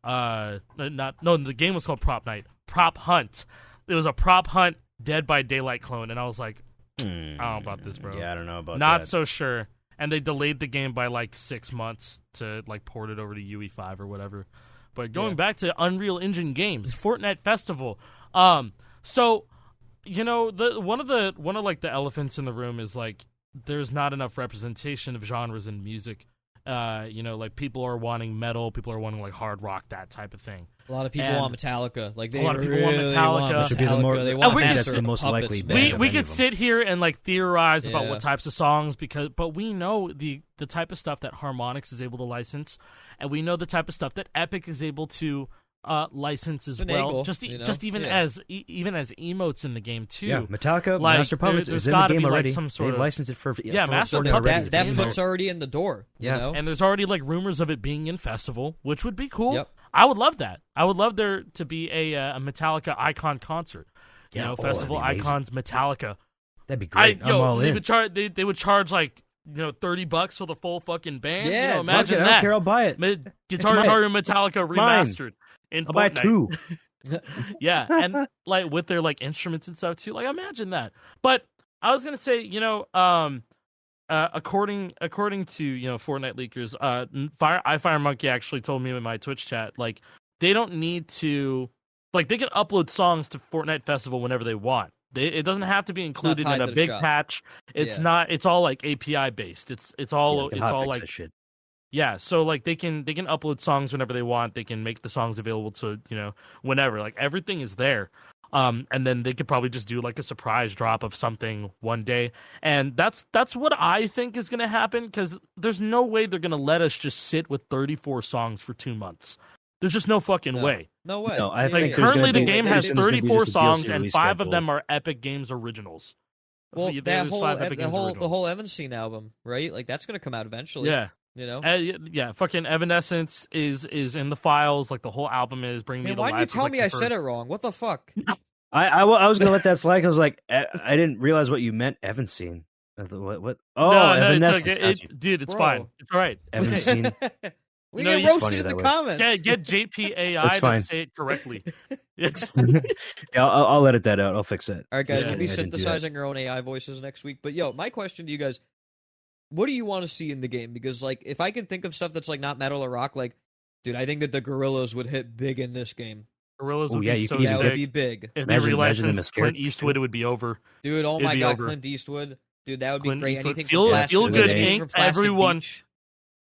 the game was called Prop Night. Prop Hunt. It was a Prop Hunt Dead by Daylight clone, and I was like, I don't know about this, bro. Yeah, I don't know about that. Not so sure. And they delayed the game by like 6 months to like port it over to UE5 or whatever. But going back to Unreal Engine games, Fortnite Festival. So one of like the elephants in the room is like there's not enough representation of genres in music. Like people are wanting metal, people are wanting like hard rock, that type of thing. A lot of people want Metallica. Like a lot of people want Metallica. They want Master the most likely. We could sit here and like theorize about what types of songs but we know the type of stuff that Harmonix is able to license, and we know the type of stuff that Epic is able to license as well. Just even as emotes in the game too. Yeah, Metallica, like, Master Puppets is in the game already. Like They've licensed it for Master Puppets. That foot's already in the door. Yeah, you know? And there's already like rumors of it being in Festival, which would be cool. Yep. I would love that. I would love there to be a Metallica icon concert. Festival icons Metallica. That'd be great. I'm all in. They would charge like $30 for the full fucking band. Yeah, imagine that. I don't care. I'll buy it. Guitar Hero Metallica remastered in I'll Fortnite. buy 2. Yeah, and like with their like instruments and stuff too. Like imagine that. But I was gonna say, according to Fortnite leakers, Fire Monkey actually told me in my Twitch chat, like they don't need to, like they can upload songs to Fortnite Festival whenever they want. It doesn't have to be included in a big patch. It's not. It's all like API based. It's all like shit. Yeah, so like they can upload songs whenever they want. They can make the songs available to whenever. Like everything is there. And then they could probably just do like a surprise drop of something one day, and that's what I think is going to happen, because there's no way they're going to let us just sit with 34 songs for 2 months. There's just no fucking way. No way. No, I think currently the game has 34 songs, and 5 schedule. of them are Epic Games originals. Well, the whole Evanscene album, right? Like that's going to come out eventually. Yeah. You know? Yeah, fucking Evanescence is in the files. Like the whole album is Bring Me Man, to why Life. didn't you tell like me I said it wrong? What the fuck? I was gonna let that slide. I was like, I didn't realize what you meant. Evanscene. What? Oh, no, Evanescence. it's okay. Dude, it's Bro. fine. It's all right. It's okay. Evanscene. We You know, get he's roasted in the comments. Get JPAI That's to fine. say it correctly. It's Yeah, I'll edit that out. I'll fix that. All right, guys, Yeah, we'll be I didn't do that. synthesizing our own AI voices next week. But yo, my question to you guys: what do you want to see in the game? Because like, if I can think of stuff that's like not metal or rock, like, dude, I think that the Gorillas would hit big in this game. Gorillas Oh, would yeah, be you so could That even sick. would be big, If they imagine them relicensed as Clint characters. Eastwood, it would be over. dude. Oh It'd my be god, over. Clint Eastwood, dude, that would be Clint great. Eastwood. Anything Feel- from Plastic, Feel Good anything Inc. from Plastic Everyone- Beach.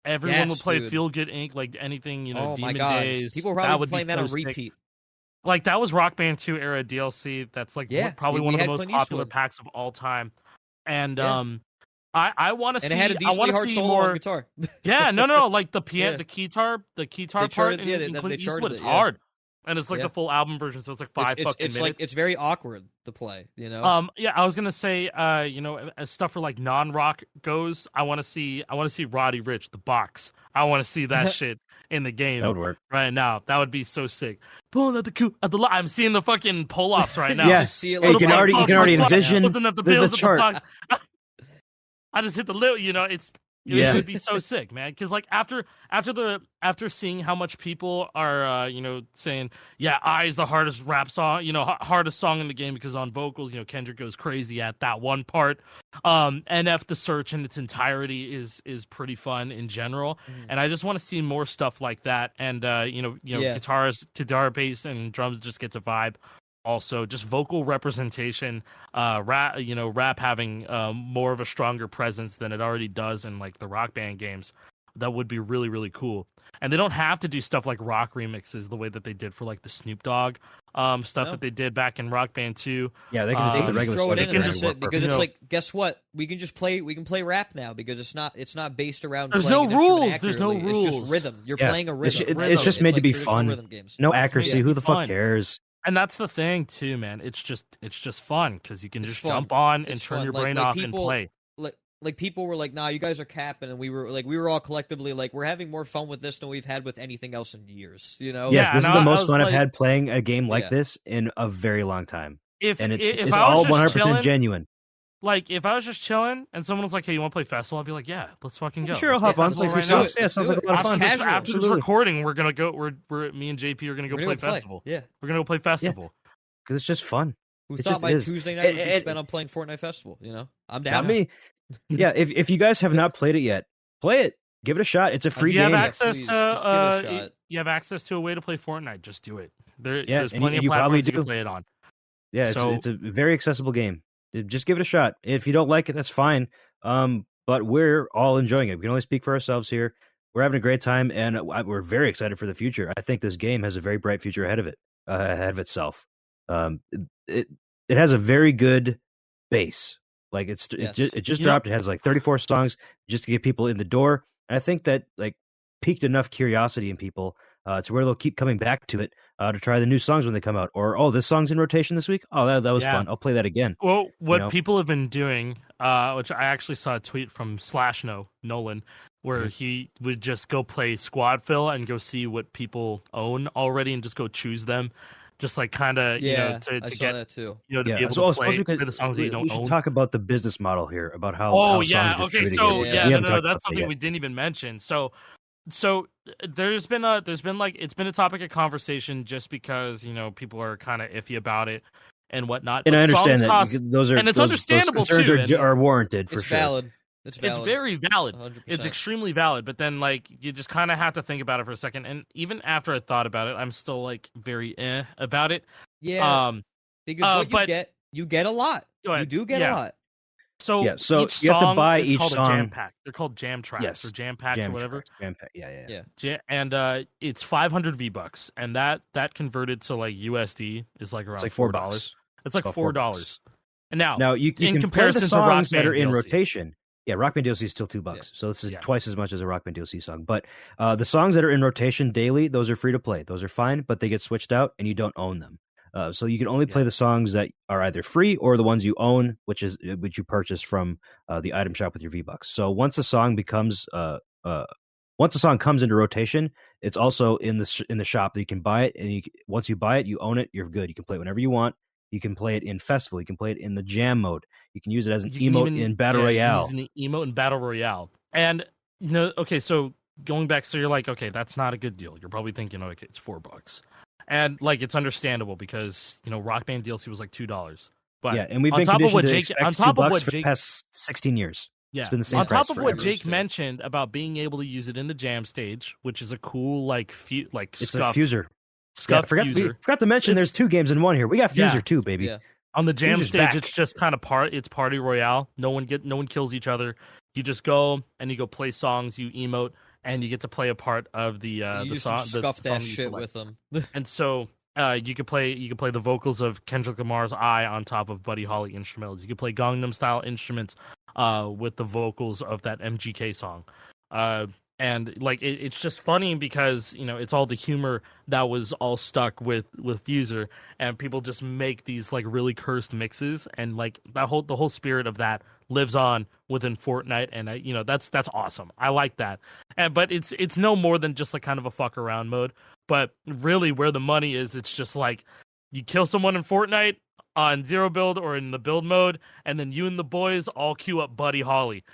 Everyone Yes, would play dude. Feel Good Inc. Like anything, Oh Demon my god, Days. people that probably would playing be that so on sick. repeat. Like that was Rock Band 2 era DLC. That's like Yeah, probably we one of the had most Clint popular Eastwood. packs of all time. And Yeah. I want to see. And it had a I decently want to hard see solo more. on guitar. Yeah, no, like the piano, Yeah. the guitar They part charted- in, yeah, in they Clint charted Eastwood it, is yeah. hard, and it's like Yeah. the full album version, so it's like five fucking It's minutes. like it's very awkward to play. You know. Yeah, I was gonna say, as stuff for like non-rock goes, I want to see Roddy Ricch, the box. I want to see that shit in the game That would work. right now. That would be so sick. Pulling at the I'm seeing the fucking pull-offs right now. Yeah. Just see it Hey, like you can one already fucking envision right now. Listen at the the bills at chart. the box. I just hit the little, Yeah. it would be so sick, man. Because like after seeing how much people are, saying, yeah, I is the hardest rap song, hardest song in the game because on vocals, Kendrick goes crazy at that one part. NF the Search in its entirety is pretty fun in general, and I just want to see more stuff like that. And Yeah. guitar, bass, and drums just gets a vibe. Also, just vocal representation, rap having more of a stronger presence than it already does in like the Rock Band games. That would be really, really cool. And they don't have to do stuff like rock remixes the way that they did for like the Snoop Dogg stuff No. that they did back in Rock Band 2. Yeah, they They can can put the just regular throw stuff it in in and there that's and work it because perfect. it's like, guess what? We can play rap now because it's not based around. There's playing no an instrument rules. There's no accurately. It's just rules. rhythm. You're Yeah. playing a It's, rhythm. it's just made like to be traditional fun. Rhythm games. No It's made accuracy. to Who be the fun. fuck cares? And that's the thing too, man. It's just fun because you can It's just fun. jump on and It's turn fun. your Like- brain like off people- and play. Like people were like, "Nah, you guys are capping," and we were all collectively like, "We're having more fun with this than we've had with anything else in years." You know? Yes, Yeah, this is and the I most was fun I've like- had playing a game like Yeah. this in a very long time, If and if it's I was all just 100% chilling, genuine. like if I was just chilling and someone was like, "Hey, you want to play Festival?" I'd be like, "Yeah, let's fucking go." Sure, I'll Let's hop on. play Play Festival some right stuff. now. Yeah, sounds like a lot of It's fun. casual. After this Absolutely. recording, we're gonna go. Me and JP are gonna go We're play gonna Festival. Yeah. We're gonna go play Festival. Because it's just fun. Who It thought just my is. Tuesday night would be And- spent on playing Fortnite Festival? You know, I'm Not down. me. Yeah, if you guys have not played it yet, play it. Give it a shot. It's a free If you game. have access please, to just give it a shot. you have access to a way to play Fortnite, just do it. There's and plenty of you probably platforms you can do. play it on. Yeah, So- it's a very accessible game. Just give it a shot. If you don't like it, that's fine. But we're all enjoying it. We can only speak for ourselves here. We're having a great time, and we're very excited for the future. I think this game has a very bright future ahead of itself. It has a very good base. Like Yes. it just You know- dropped. It has like 34 songs just to get people in the door. And I think that like piqued enough curiosity in people to where they'll keep coming back to it to try the new songs when they come out. Or this song's in rotation this week. Oh, that was Yeah. fun. I'll play that again. Well, what know? people have been doing, which I actually saw a tweet from Nolan, where he would just go play squad fill and go see what people own already and just go choose them, just like kind of Yeah, to I saw get that too. to be Yeah, able so to play we the songs that you don't should own. talk about the business model here about how. Oh how yeah, songs are okay. distributed So here. Yeah. yeah, We no, haven't no, talked about that's that something yet. we didn't even mention. So there's been like it's been a topic of conversation just because people are kind of iffy about it and whatnot. And But I understand songs that cost- those are and it's those understandable, concerns too, are, and- are warranted for It's sure. valid. It's It's valid. very valid. 100%. It's extremely valid, but then like you just kind of have to think about it for a second. And even after I thought about it, I'm still like very about it. Yeah, because what you get a lot. Go ahead. You do get Yeah. a lot. So Yeah, so each you have to song buy is each called song- a jam pack. They're called jam tracks Yes. or jam packs or whatever. tracks, jam pack. Yeah. Yeah. And it's 500 V-bucks, and that converted to like USD is like around It's like $4. $4. It's like about $4. And now, Now you in can play comparison the to Rock songs that are Band in DLC. rotation. Yeah, Rock Band DLC is still $2, Yeah. so this is Yeah. twice as much as a Rock Band DLC song. But the songs that are in rotation daily, those are free to play. Those are fine, but they get switched out, and you don't own them. So you can only play the songs that are either free or the ones you own, which you purchase from the item shop with your V-Bucks. So once a song becomes once a song comes into rotation, it's also in the shop that you can buy it, and once you buy it, you own it. You're good. You can play it whenever you want. You can play it in festival. You can play it in the jam mode. You can use it as an emote in battle royale. You can use the emote in battle royale. And okay, so going back, so you're like, okay, that's not a good deal. You're probably thinking, okay, it's $4, and like it's understandable because Rock Band DLC was like $2. But yeah, and we've been conditioned to expect $2 for the past 16 years. Yeah, it's been the same on price top of what Jake mentioned about being able to use it in the jam stage, which is a cool it's scuffed, a fuser. Scuffed fuser. Forgot to mention there's 2 games in one here. We got fuser too, baby. Yeah. On the jam Fuser's stage, back. it's just kind of it's party royale. No one kills each other. You just go and you go play songs. You emote and you get to play a part of the song. Scuff that shit with them. And so you could play the vocals of Kendrick Lamar's "I" on top of Buddy Holly instrumentals. You could play Gangnam Style instruments with the vocals of that MGK song. And like it's just funny because it's all the humor that was all stuck with Fuser, and people just make these like really cursed mixes, and like the whole spirit of that lives on within Fortnite, and that's awesome. I like that, but it's no more than just like kind of a fuck around mode. But really, where the money is, it's just like you kill someone in Fortnite on zero build or in the build mode, and then you and the boys all queue up Buddy Holly.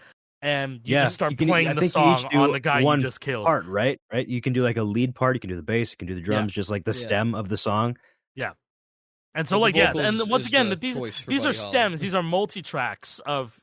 And you just start playing the song on the guy you just killed. Part, right? You can do like a lead part. You can do the bass. You can do the drums, just like the stem of the song. Yeah. And so, and once again, these are stems. These are multi-tracks of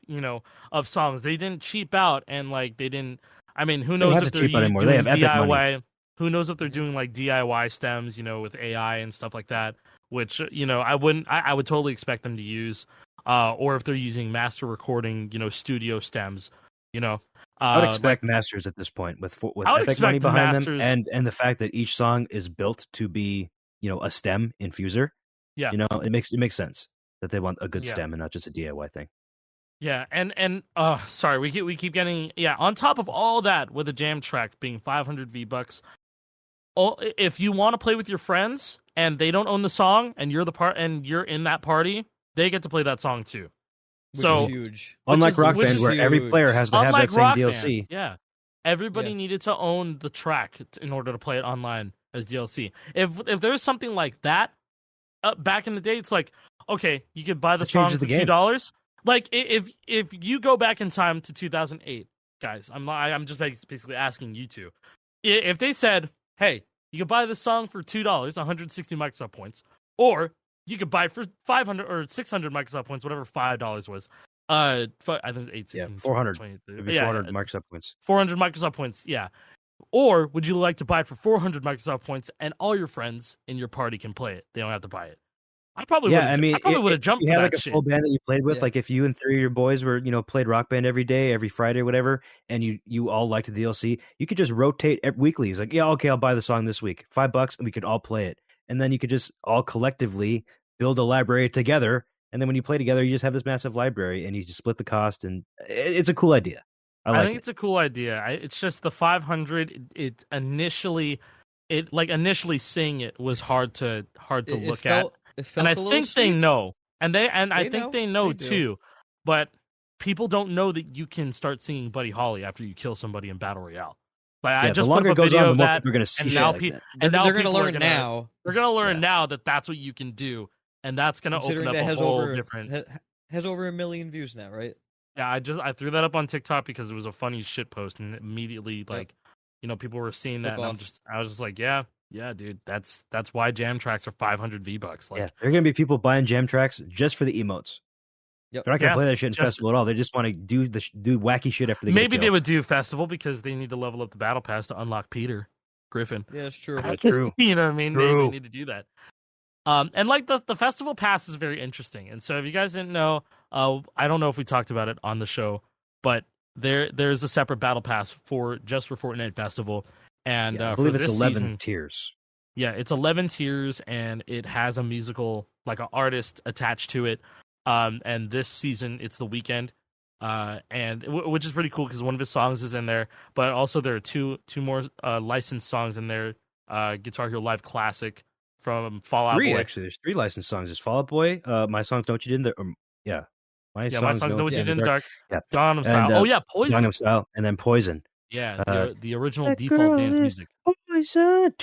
songs. They didn't cheap out, and like they didn't. I mean, who knows if they're doing DIY? Who knows if they're doing like DIY stems, with AI and stuff like that? Which I wouldn't. I would totally expect them to use, or if they're using master recording, studio stems. I would expect masters at this point with Epic money behind them, and the fact that each song is built to be a stem in Fuser. Yeah, it makes sense that they want a good stem and not just a DIY thing. Yeah, and sorry, we keep getting on top of all that with a jam track being 500 V-bucks. If you want to play with your friends and they don't own the song and you're in that party, they get to play that song too. Which is huge. Unlike Rock Band, where every player has to have that same DLC. Yeah. Everybody needed to own the track in order to play it online as DLC. If there's something like that, back in the day, it's like, okay, you could buy the song for $2. Like, if you go back in time to 2008, guys, I'm just basically asking you two. If they said, hey, you could buy this song for $2, 160 Microsoft points, or you could buy it for 500 or 600 Microsoft points, whatever $5 was. I think it was 860. Yeah, 400. It'd be 400 Microsoft points. 400 Microsoft points, yeah. Or would you like to buy it for 400 Microsoft points and all your friends in your party can play it? They don't have to buy it. I probably would have jumped for that shit. You had like a full band that you played with, like if you and 3 of your boys were, played Rock Band every day, every Friday, or whatever, and you all liked the DLC, you could just rotate weekly. It's like, yeah, okay, I'll buy the song this week, $5, and we could all play it. And then you could just all collectively build a library together, and then when you play together, you just have this massive library, and you just split the cost, and it's a cool idea. I think it's a cool idea. It's just the 500. Initially seeing it was hard to look at. And I think they know, I think they know too. But people don't know that you can start singing Buddy Holly after you kill somebody in Battle Royale. Like, I just put up a video of that, and now people they're going to learn now. They're going to learn now that that's what you can do, and that's going to open up a whole different. Has over 1 million views now, right? Yeah, I threw that up on TikTok because it was a funny shit post, and immediately people were seeing that, and I was just like, yeah, dude, that's why jam tracks are 500 V-bucks. Like, yeah, there are gonna be people buying jam tracks just for the emotes. Yep. They're not gonna play that shit in festival at all. They just want to do wacky shit after they get maybe they would do festival because they need to level up the battle pass to unlock Peter Griffin. Yeah, that's true. That's true. You know what I mean? True. Maybe they need to do that. And like the festival pass is very interesting. And so if you guys didn't know, I don't know if we talked about it on the show, but there's a separate battle pass for Fortnite Festival. And I believe for it's this 11 season, tiers. Yeah, it's 11 tiers, and it has a musical, like an artist attached to it. And this season it's The Weeknd, and which is pretty cool because one of his songs is in there, but also there are two more licensed songs in there. Guitar Hero Live Classic from Fall Out Boy. Actually, there's 3 licensed songs. There's Fall Out Boy, My Songs Know What You Did in the My Songs Know What You Did in the Dark. Yeah, Gangnam Style. Poison. Gangnam Style, and then Poison. Yeah, Uh, the original that default girl dance is music. poison.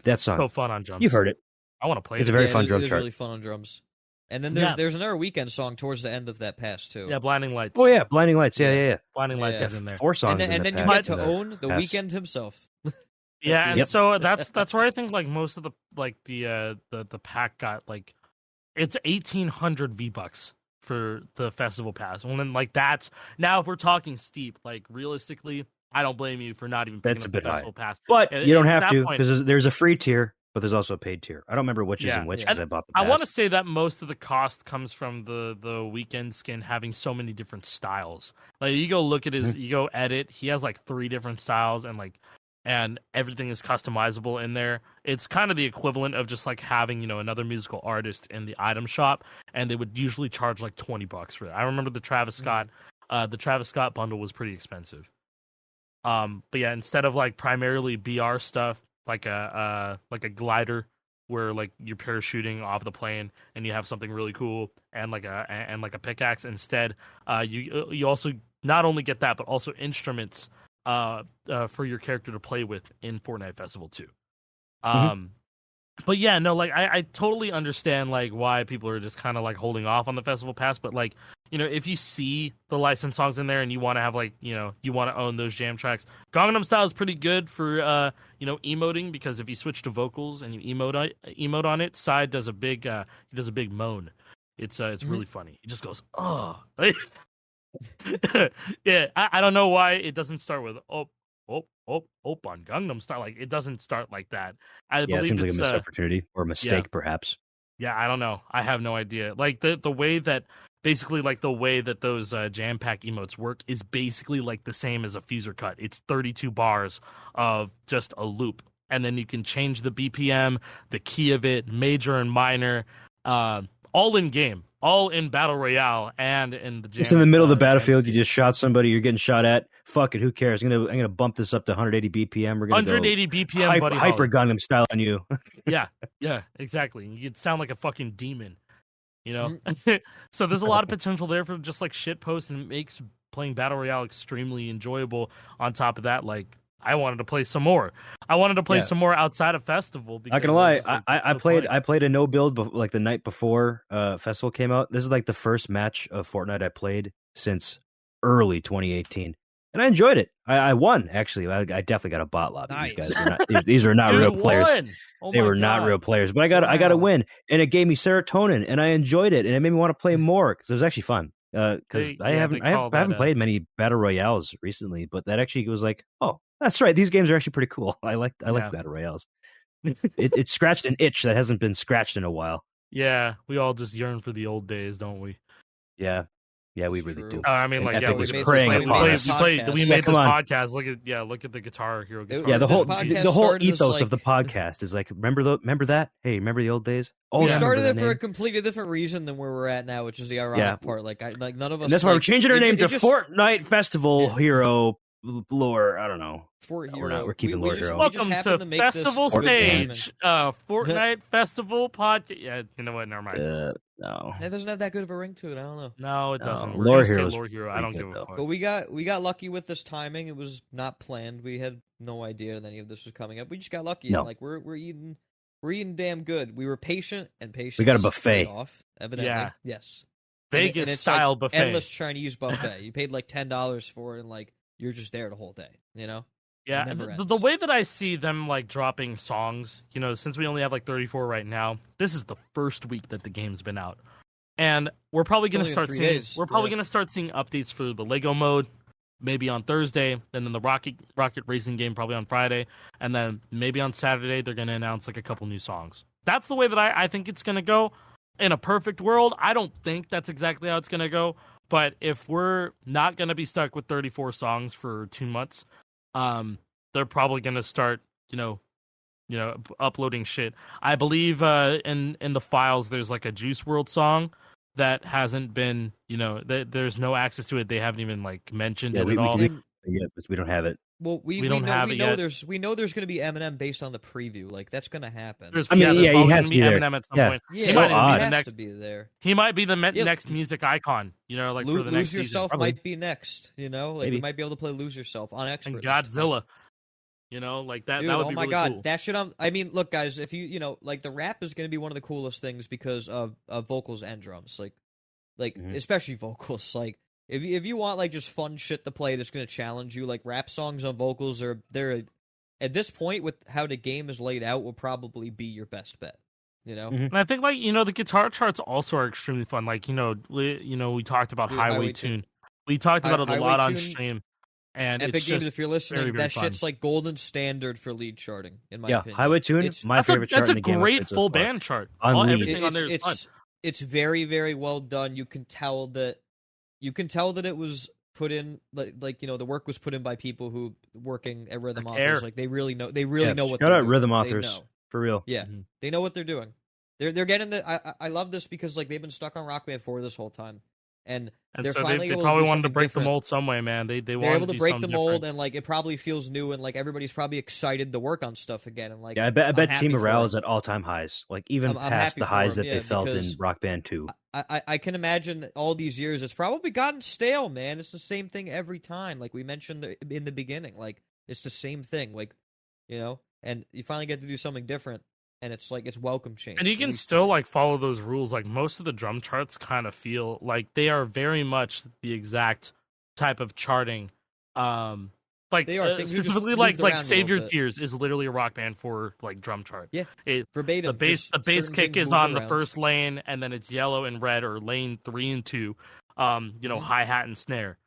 That song. So fun on drums. You've heard it. I want to play It's it. a very Yeah, fun it drum is chart. really fun on drums. And then Yeah. there's another Weekend song towards the end of that pass too. Yeah, Blinding Lights. Oh yeah, Blinding Lights. Yeah. Blinding Lights Yeah. is in there. 4 songs. And then you in get that to own the pass. Weekend himself. Yeah, and Yep. so that's where I think like most of the pack got like it's 1,800 V-Bucks for the festival pass. Well, then like that's now if we're talking steep, like realistically, I don't blame you for not even picking That's a up the bit high. festival pass. But you don't At have that to point- because there's a free tier, but there's also a paid tier. I don't remember which is Yeah. in which Yeah. because I bought the I pass. want to say that most of the cost comes from the weekend skin having so many different styles. Like you go look at his, you go edit. He has like 3 different styles, and everything is customizable in there. It's kind of the equivalent of just like having another musical artist in the item shop, and they would usually charge like $20 for it. I remember the Travis Scott bundle was pretty expensive. But yeah, instead of like primarily BR stuff, like a glider where like you're parachuting off the plane and you have something really cool and like a pickaxe. Instead, you also not only get that but also instruments for your character to play with in Fortnite Festival too. But yeah, no, like I totally understand like why people are just kind of like holding off on the festival pass. But like if you see the licensed songs in there and you want to have like you want to own those jam tracks, Gangnam Style is pretty good for emoting because if you switch to vocals and you emote on it, Psy does a big moan. It's really funny. He just goes oh. Yeah, I don't know why it doesn't start with oh on Gangnam Style. Like it doesn't start like that. I believe it seems like a it's missed opportunity or a mistake, perhaps. Yeah, I don't know. I have no idea. Like the way that basically like the way that those jam pack emotes work is basically like the same as a fuser cut. It's 32 bars of just a loop, and then you can change the BPM, the key of it, major and minor, all in game. All in Battle Royale and in the jam. It's in the middle of the battlefield. You just shot somebody. You're getting shot at. Fuck it. Who cares? I'm gonna bump this up to 180 BPM. We're gonna 180 BPM, buddy. Hyper Gangnam Style on you. Yeah, exactly. You'd sound like a fucking demon. So there's a lot of potential there for just like shit posts, and it makes playing Battle Royale extremely enjoyable. On top of that, like I wanted to play some more. I wanted to play some more outside of Festival. Not gonna lie, I played a no build like the night before Festival came out. This is like the first match of Fortnite I played since early 2018, and I enjoyed it. I won actually. I definitely got a bot lobby. Nice. These are not real players. Oh they were not real players, but I got a win, and it gave me serotonin, and I enjoyed it, and it made me want to play more because it was actually fun. Because I haven't played many battle royales recently, but that actually was like, oh, that's right. These games are actually pretty cool. I like battle royales. It scratched an itch that hasn't been scratched in a while. Yeah, we all just yearn for the old days, don't we? Yeah, we really do. I mean, like, Epic we was made preying this upon us. We made this podcast. Look at the Guitar Hero. Yeah, the whole ethos of the podcast is like, remember that? Hey, remember the old days? Oh, we started it for a completely different reason than where we're at now, which is the ironic part. Like none of us. And that's why we're changing our name to Fortnite Festival Hero Lore. I don't know. Fort Hero. We're keeping Lore Hero. Welcome to Festival Stage, Fortnite Festival podcast. Yeah, you know what? Never mind. No, it doesn't have that good of a ring to it. I don't know. No, it doesn't. Lore Hero. I don't give a fuck. But we got lucky with this timing. It was not planned. We had no idea that any of this was coming up. We just got lucky. No. Like we're eating damn good. We were patient and patient. We got a buffet. Off, evidently. Yeah. Yes. Vegas style like buffet. Endless Chinese buffet. You paid like $10 for it, and like you're just there the whole day. Yeah, the way that I see them like dropping songs, since we only have like 34 right now, this is the first week that the game's been out, and we're probably gonna start seeing updates for the Lego mode, maybe on Thursday, and then the rocket racing game probably on Friday, and then maybe on Saturday they're gonna announce like a couple new songs. That's the way that I think it's gonna go. In a perfect world, I don't think that's exactly how it's gonna go, but if we're not gonna be stuck with 34 songs for 2 months. They're probably gonna start, uploading shit. I believe in the files there's like a Juice WRLD song that hasn't been, there's no access to it. They haven't even like mentioned it at all. We don't have it. Well, we don't know have we it know yet. there's going to be Eminem based on the preview. Like that's going to happen. There's, I mean, there's he probably has gonna to be be there. Eminem at some Yeah. point. Yeah, He So might even odd. be he the has next. to be there. He might be the Yeah, next music icon. You know, like for the Lose next Yourself season. might be next. You know, like Maybe. we might be able to play Lose Yourself on Expert. And this time. Godzilla. You know, like that. Dude, that would oh be my really god, cool. that should. I mean, look, guys, if you know, like the rap is going to be one of the coolest things because of vocals and drums. Like especially vocals. Like if you want like just fun shit to play that's going to challenge you, like rap songs on vocals they're at this point with how the game is laid out will probably be your best bet. You know, And I think like the guitar charts also are extremely fun. Like we talked about Dude, Highway Tune. We talked about it a Highway lot on Tune, stream. And Epic it's Games, just if you're listening, very, very that fun. shit's like golden standard for lead charting, in my opinion. Highway Tune, my favorite chart That's in a the game. great full band chart. Everything on there is fun. It's very, very well done. You can tell that it was put in like the work was put in by people who working at Rhythm Authors. Like they really know what Shout they're out doing. Rhythm They Authors know. for real. Yeah, they know what they're doing. They're getting the. I love this because like they've been stuck on Rock Band 4 this whole time, and they're so finally they able probably to do wanted to something break different. the mold some way, man. They're They're wanted able to break the mold, different. and like it probably feels new, and like everybody's probably excited to work on stuff again. And like Yeah, I bet I'm team happy for morale them. is at all time highs. Like even I'm past happy the for highs them, that they felt in because Rock Band 2. I can imagine all these years it's probably gotten stale, man. It's the same thing every time. Like we mentioned in the beginning, like it's the same thing. Like and you finally get to do something different, and it's like it's welcome change. And you at can least still to me. like follow those rules. Like most of the drum charts kind of feel like they are very much the exact type of charting. Like They are things you just specifically moved like around a Save Your little bit. Tears is literally a Rock Band 4 like drum chart. Yeah, It verbatim. the bass certain kick things is moved on the around. first lane, and then it's yellow and red, or lane 3 and 2. Hi hat and snare.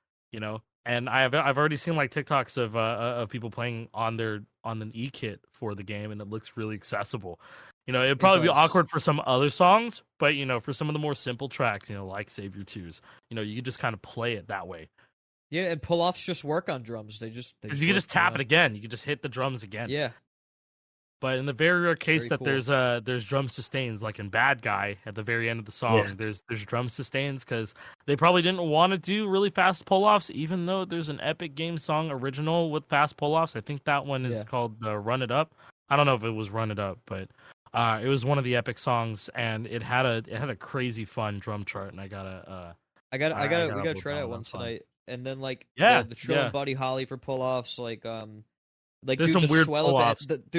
And I've already seen like TikToks of people playing on an E kit for the game, and it looks really accessible. It'd probably be does. awkward for some other songs, but for some of the more simple tracks, like Save Your Twos, you could just kind of play it that way. Yeah, and pull offs just work on drums. They just Because you can just tap it again. You can just hit the drums again. Yeah. But in the very rare case Very that cool. there's drum sustains, like in Bad Guy at the very end of the song, there's drum sustains because they probably didn't want to do really fast pull offs, even though there's an Epic Games song original with fast pull offs. I think that one is called Run It Up. I don't know if it was Run It Up, but it was one of the Epic songs, and it had a crazy fun drum chart, and we gotta try that one tonight. And then like Yeah, the Trill and Buddy Holly for pull offs, like There's dude, some the weird swell pull-offs. at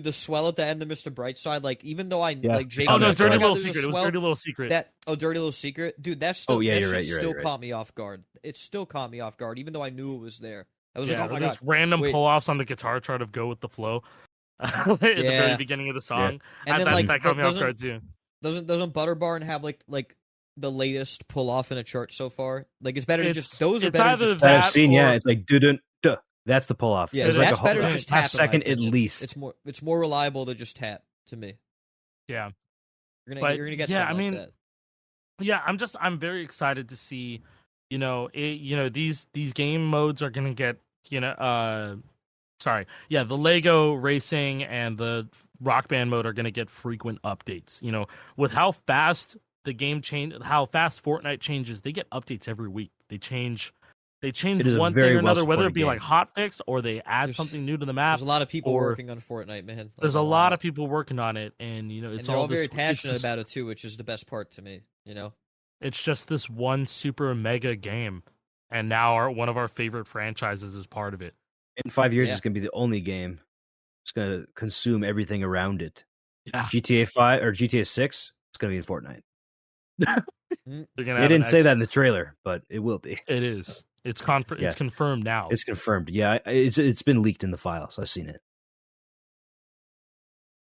the swell at the end of Mr. Brightside, like even though I like Jake. Oh no, that Dirty part. Little Secret. It was Dirty Little Secret. Dirty Little Secret, dude. That's still yeah, that you're shit right, you're still right. caught me off guard. It still caught me off guard, even though I knew it was there. I was yeah, like, oh my there's god, random wait. pull-offs on the guitar chart of Go With The Flow at the very beginning of the song. And then that caught me off guard too. Doesn't Butterbarn have like the latest pull off in a chart so far? Like it's better to just those are better either just That I've that seen, or- it's like duh. That's the pull off. yeah, There's that's like a better whole, to just half tap in my second at opinion. least. It's more reliable to just tap to me. Yeah. You're But, gonna get yeah, something I mean, like that. Yeah, I'm very excited to see, these game modes are gonna get, the Lego racing and the Rock Band mode are gonna get frequent updates. With how fast the game how fast Fortnite changes, they get updates every week. They change It is a one thing very or another, whether it well-supported be like game. hotfix or they add There's- something new to the map. There's a lot of people or- working on Fortnite, man. Like, There's a lot of people working on it, and it's and they're all very it's passionate just- about it too, which is the best part to me. It's just this one super mega game, and now one of our favorite franchises is part of it. In 5 years, Yeah. it's gonna be the only game. It's gonna consume everything around it. Yeah. GTA 5 or GTA 6, it's gonna be in Fortnite. They're gonna They have didn't an say X- that in the trailer, but it will be. It is. It's Yeah. It's confirmed now. It's confirmed. Yeah, it's been leaked in the files. I've seen it.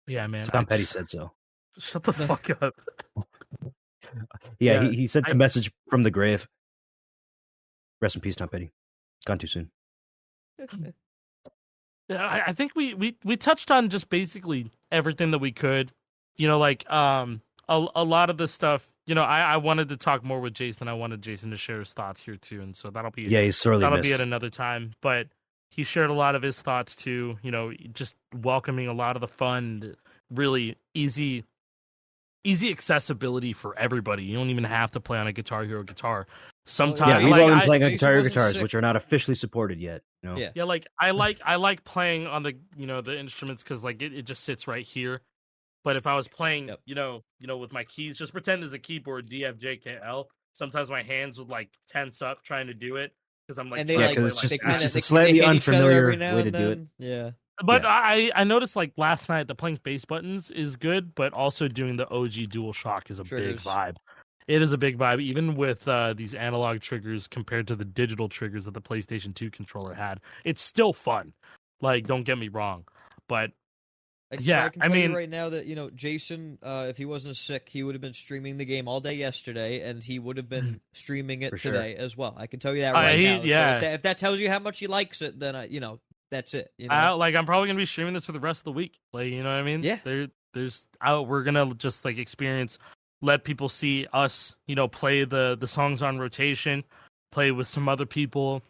Yeah, man. Tom Petty said so. Shut the fuck up. Yeah, Yeah, he sent a message from the grave. Rest in peace, Tom Petty. Gone too soon. Yeah, I think we touched on just basically everything that we could. A lot of the stuff. I wanted to talk more with Jason. I wanted Jason to share his thoughts here too, and so He's sorely that'll missed. be at another time. But he shared a lot of his thoughts too. Just welcoming a lot of the fun, really easy easy accessibility for everybody. You don't even have to play on a Guitar Hero guitar. Yeah, Sometimes, we've like, all been I, playing on Jason Guitar Hero wasn't guitars, sick. which are not officially supported yet. You know? Yeah. yeah, like I like playing on the the instruments because like it just sits right here. But if I was playing, Yep. with my keys, just pretend there's a keyboard D F J K L. Sometimes my hands would like tense up trying to do it because I'm like And they trying Yeah, to like because play it's like just they that. kind of a they slightly hit each other every unfamiliar now way to and do it. then. Yeah. But Yeah. I noticed like last night the playing bass buttons is good, but also doing the OG Dual Shock is a Triggers. big vibe. It is a big vibe, even with these analog triggers compared to the digital triggers that the PlayStation 2 controller had. It's still fun. Like, don't get me wrong, but yeah, I can tell you right now that Jason, if he wasn't sick, he would have been streaming the game all day yesterday, and he would have been streaming it For sure. today as well. I can tell you that right now. yeah. So if that tells you how much he likes it, then that's it. I'm probably gonna be streaming this for the rest of the week. Like, you know what I mean? Yeah. We're gonna just like let people see us, play the songs on rotation, play with some other people.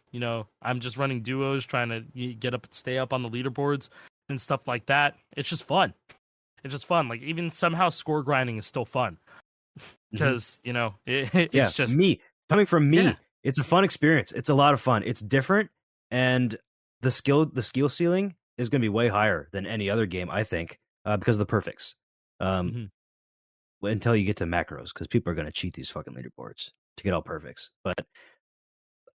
I'm just running duos, trying to stay up on the leaderboards and stuff like that. It's just fun. Like even somehow score grinding is still fun because it's just coming from me. Yeah. It's a fun experience. It's a lot of fun. It's different, and the skill ceiling is going to be way higher than any other game, I think, because of the perfects. Until you get to macros, because people are going to cheat these fucking leaderboards to get all perfects. But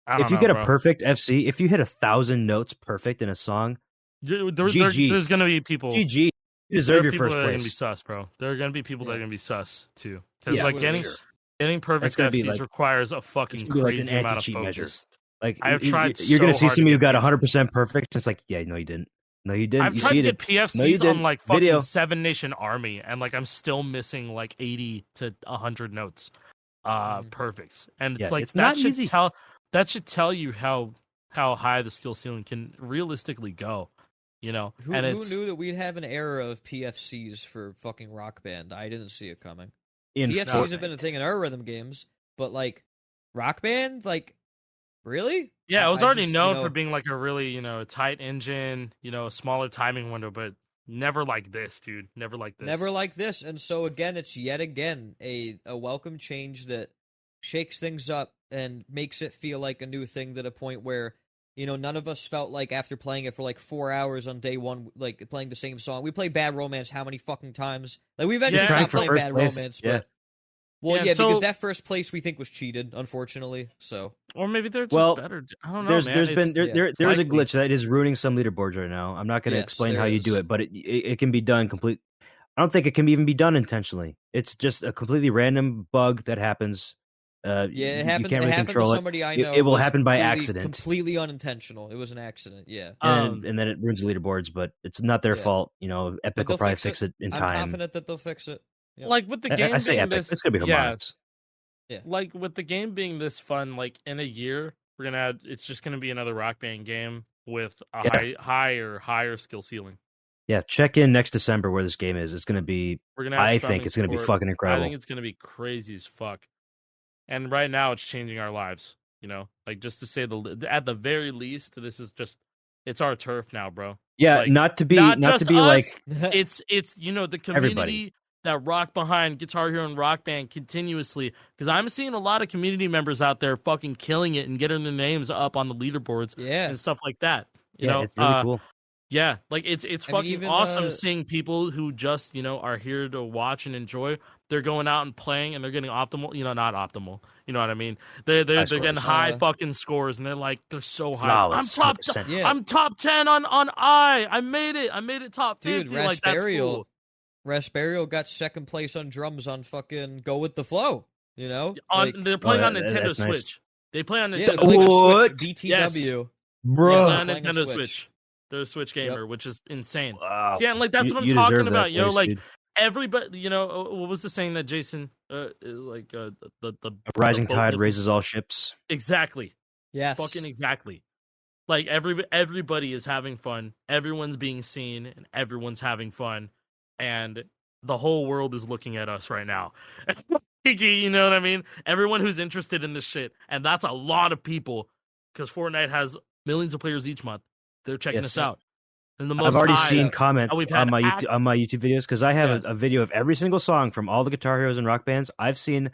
if you get a perfect FC, if you hit 1,000 notes perfect in a song, there's GG. gonna be people. GG. You deserve your first that are place. gonna be sus, bro. There are gonna be people that are gonna be sus too. Because Yeah, like for getting perfect gonna be FCs like- requires a It's fucking gonna be like crazy an amount of anti-cheat focus. measure. Like I have tried. you're going to so see hard somebody who get got PFCs. 100% perfect. It's like, yeah, no, you didn't. No, you didn't. I've You tried cheated. to get PFCs No, you on didn't. like fucking Video. 7 Nation Army, and like I'm still missing like 80 to 100 notes, perfects. And it's Yeah, like it's that not should easy. tell you how high the skill ceiling can realistically go. Who it's knew that we'd have an era of PFCs for fucking Rock Band? I didn't see it coming. In PFCs have Fortnite. been a thing in our rhythm games, but like Rock Band, like really? Yeah, it was I already just, known for being like a really, tight engine, a smaller timing window, but never like this, dude. Never like this. Never like this. And so again, it's yet again a welcome change that shakes things up and makes it feel like a new thing to the point where, none of us felt like after playing it for like 4 hours on day one, like playing the same song. We played Bad Romance how many fucking times? Like we eventually Yeah. stopped playing First Bad place. Romance, Yeah. but well, Yeah, yeah, so- because that first place we think was cheated, unfortunately. So Or maybe they're just Well, better. I don't know, There's man. there's been It's- there is a likely. glitch that is ruining some leaderboards right now. I'm not going to Yes, explain how there you do is. it, but it can be done complete. I don't think it can even be done intentionally. It's just a completely random bug that happens. yeah, you it happened. can't It really happened to control it. somebody I It- know. it will was happen by completely- accident. completely unintentional. It was an accident. Yeah, and then it ruins the leaderboards, but it's not their Yeah. fault. Epic But will they'll probably fix fix it in I'm time. confident that they'll fix it. Yep. Like with the game I say being Epic. this, It's gonna be harmonics. like with the game being this fun, like in a year we're gonna have, it's just gonna be another Rock Band game with a higher skill ceiling. Yeah, check in next December where this game is. It's gonna be. We're gonna have I strumming think it's gonna be support. fucking incredible. I think it's gonna be crazy as fuck. And right now it's changing our lives. Like just to say at the very least, this is just it's our turf now, bro. Yeah, like, not to be just us, like it's the community Everybody. that rock behind Guitar Hero and Rock Band continuously, because I'm seeing a lot of community members out there fucking killing it and getting their names up on the leaderboards Yeah. and stuff like that. You know, it's really cool. Yeah, like it's I mean, fucking even, awesome seeing people who just are here to watch and enjoy. They're going out and playing and they're getting optimal, not optimal. You know what I mean? They're getting high fucking scores and they're so high. Flawless, I'm top 100%. Yeah. I'm top 10 on I made it. I made it top 50. Dude, Like that's cool. Rasperio got second place on drums on fucking Go With The Flow, Like, They're playing on that's Nintendo nice. Switch. They play on yeah, Nintendo they're playing on What? Switch, BTW. Bro, Yeah, Yeah, they're on playing on Nintendo Switch. Switch. They're a Switch gamer, which is insane. wow. See, and like that's You- what I'm you talking deserve that about, place, like dude. everybody, what was the saying that Jason, the A rising the- tide the- raises all ships. Exactly, Yes. fucking exactly. Like everybody is having fun, everyone's being seen, and everyone's having fun, and the whole world is looking at us right now. You know what I mean? Everyone who's interested in this shit, and that's a lot of people, because Fortnite has millions of players each month. They're checking Yes. us out. And the most I've already highs seen comments that we've had on my YouTube videos because I have Yeah. a video of every single song from all the Guitar Heroes and Rock Bands. I've seen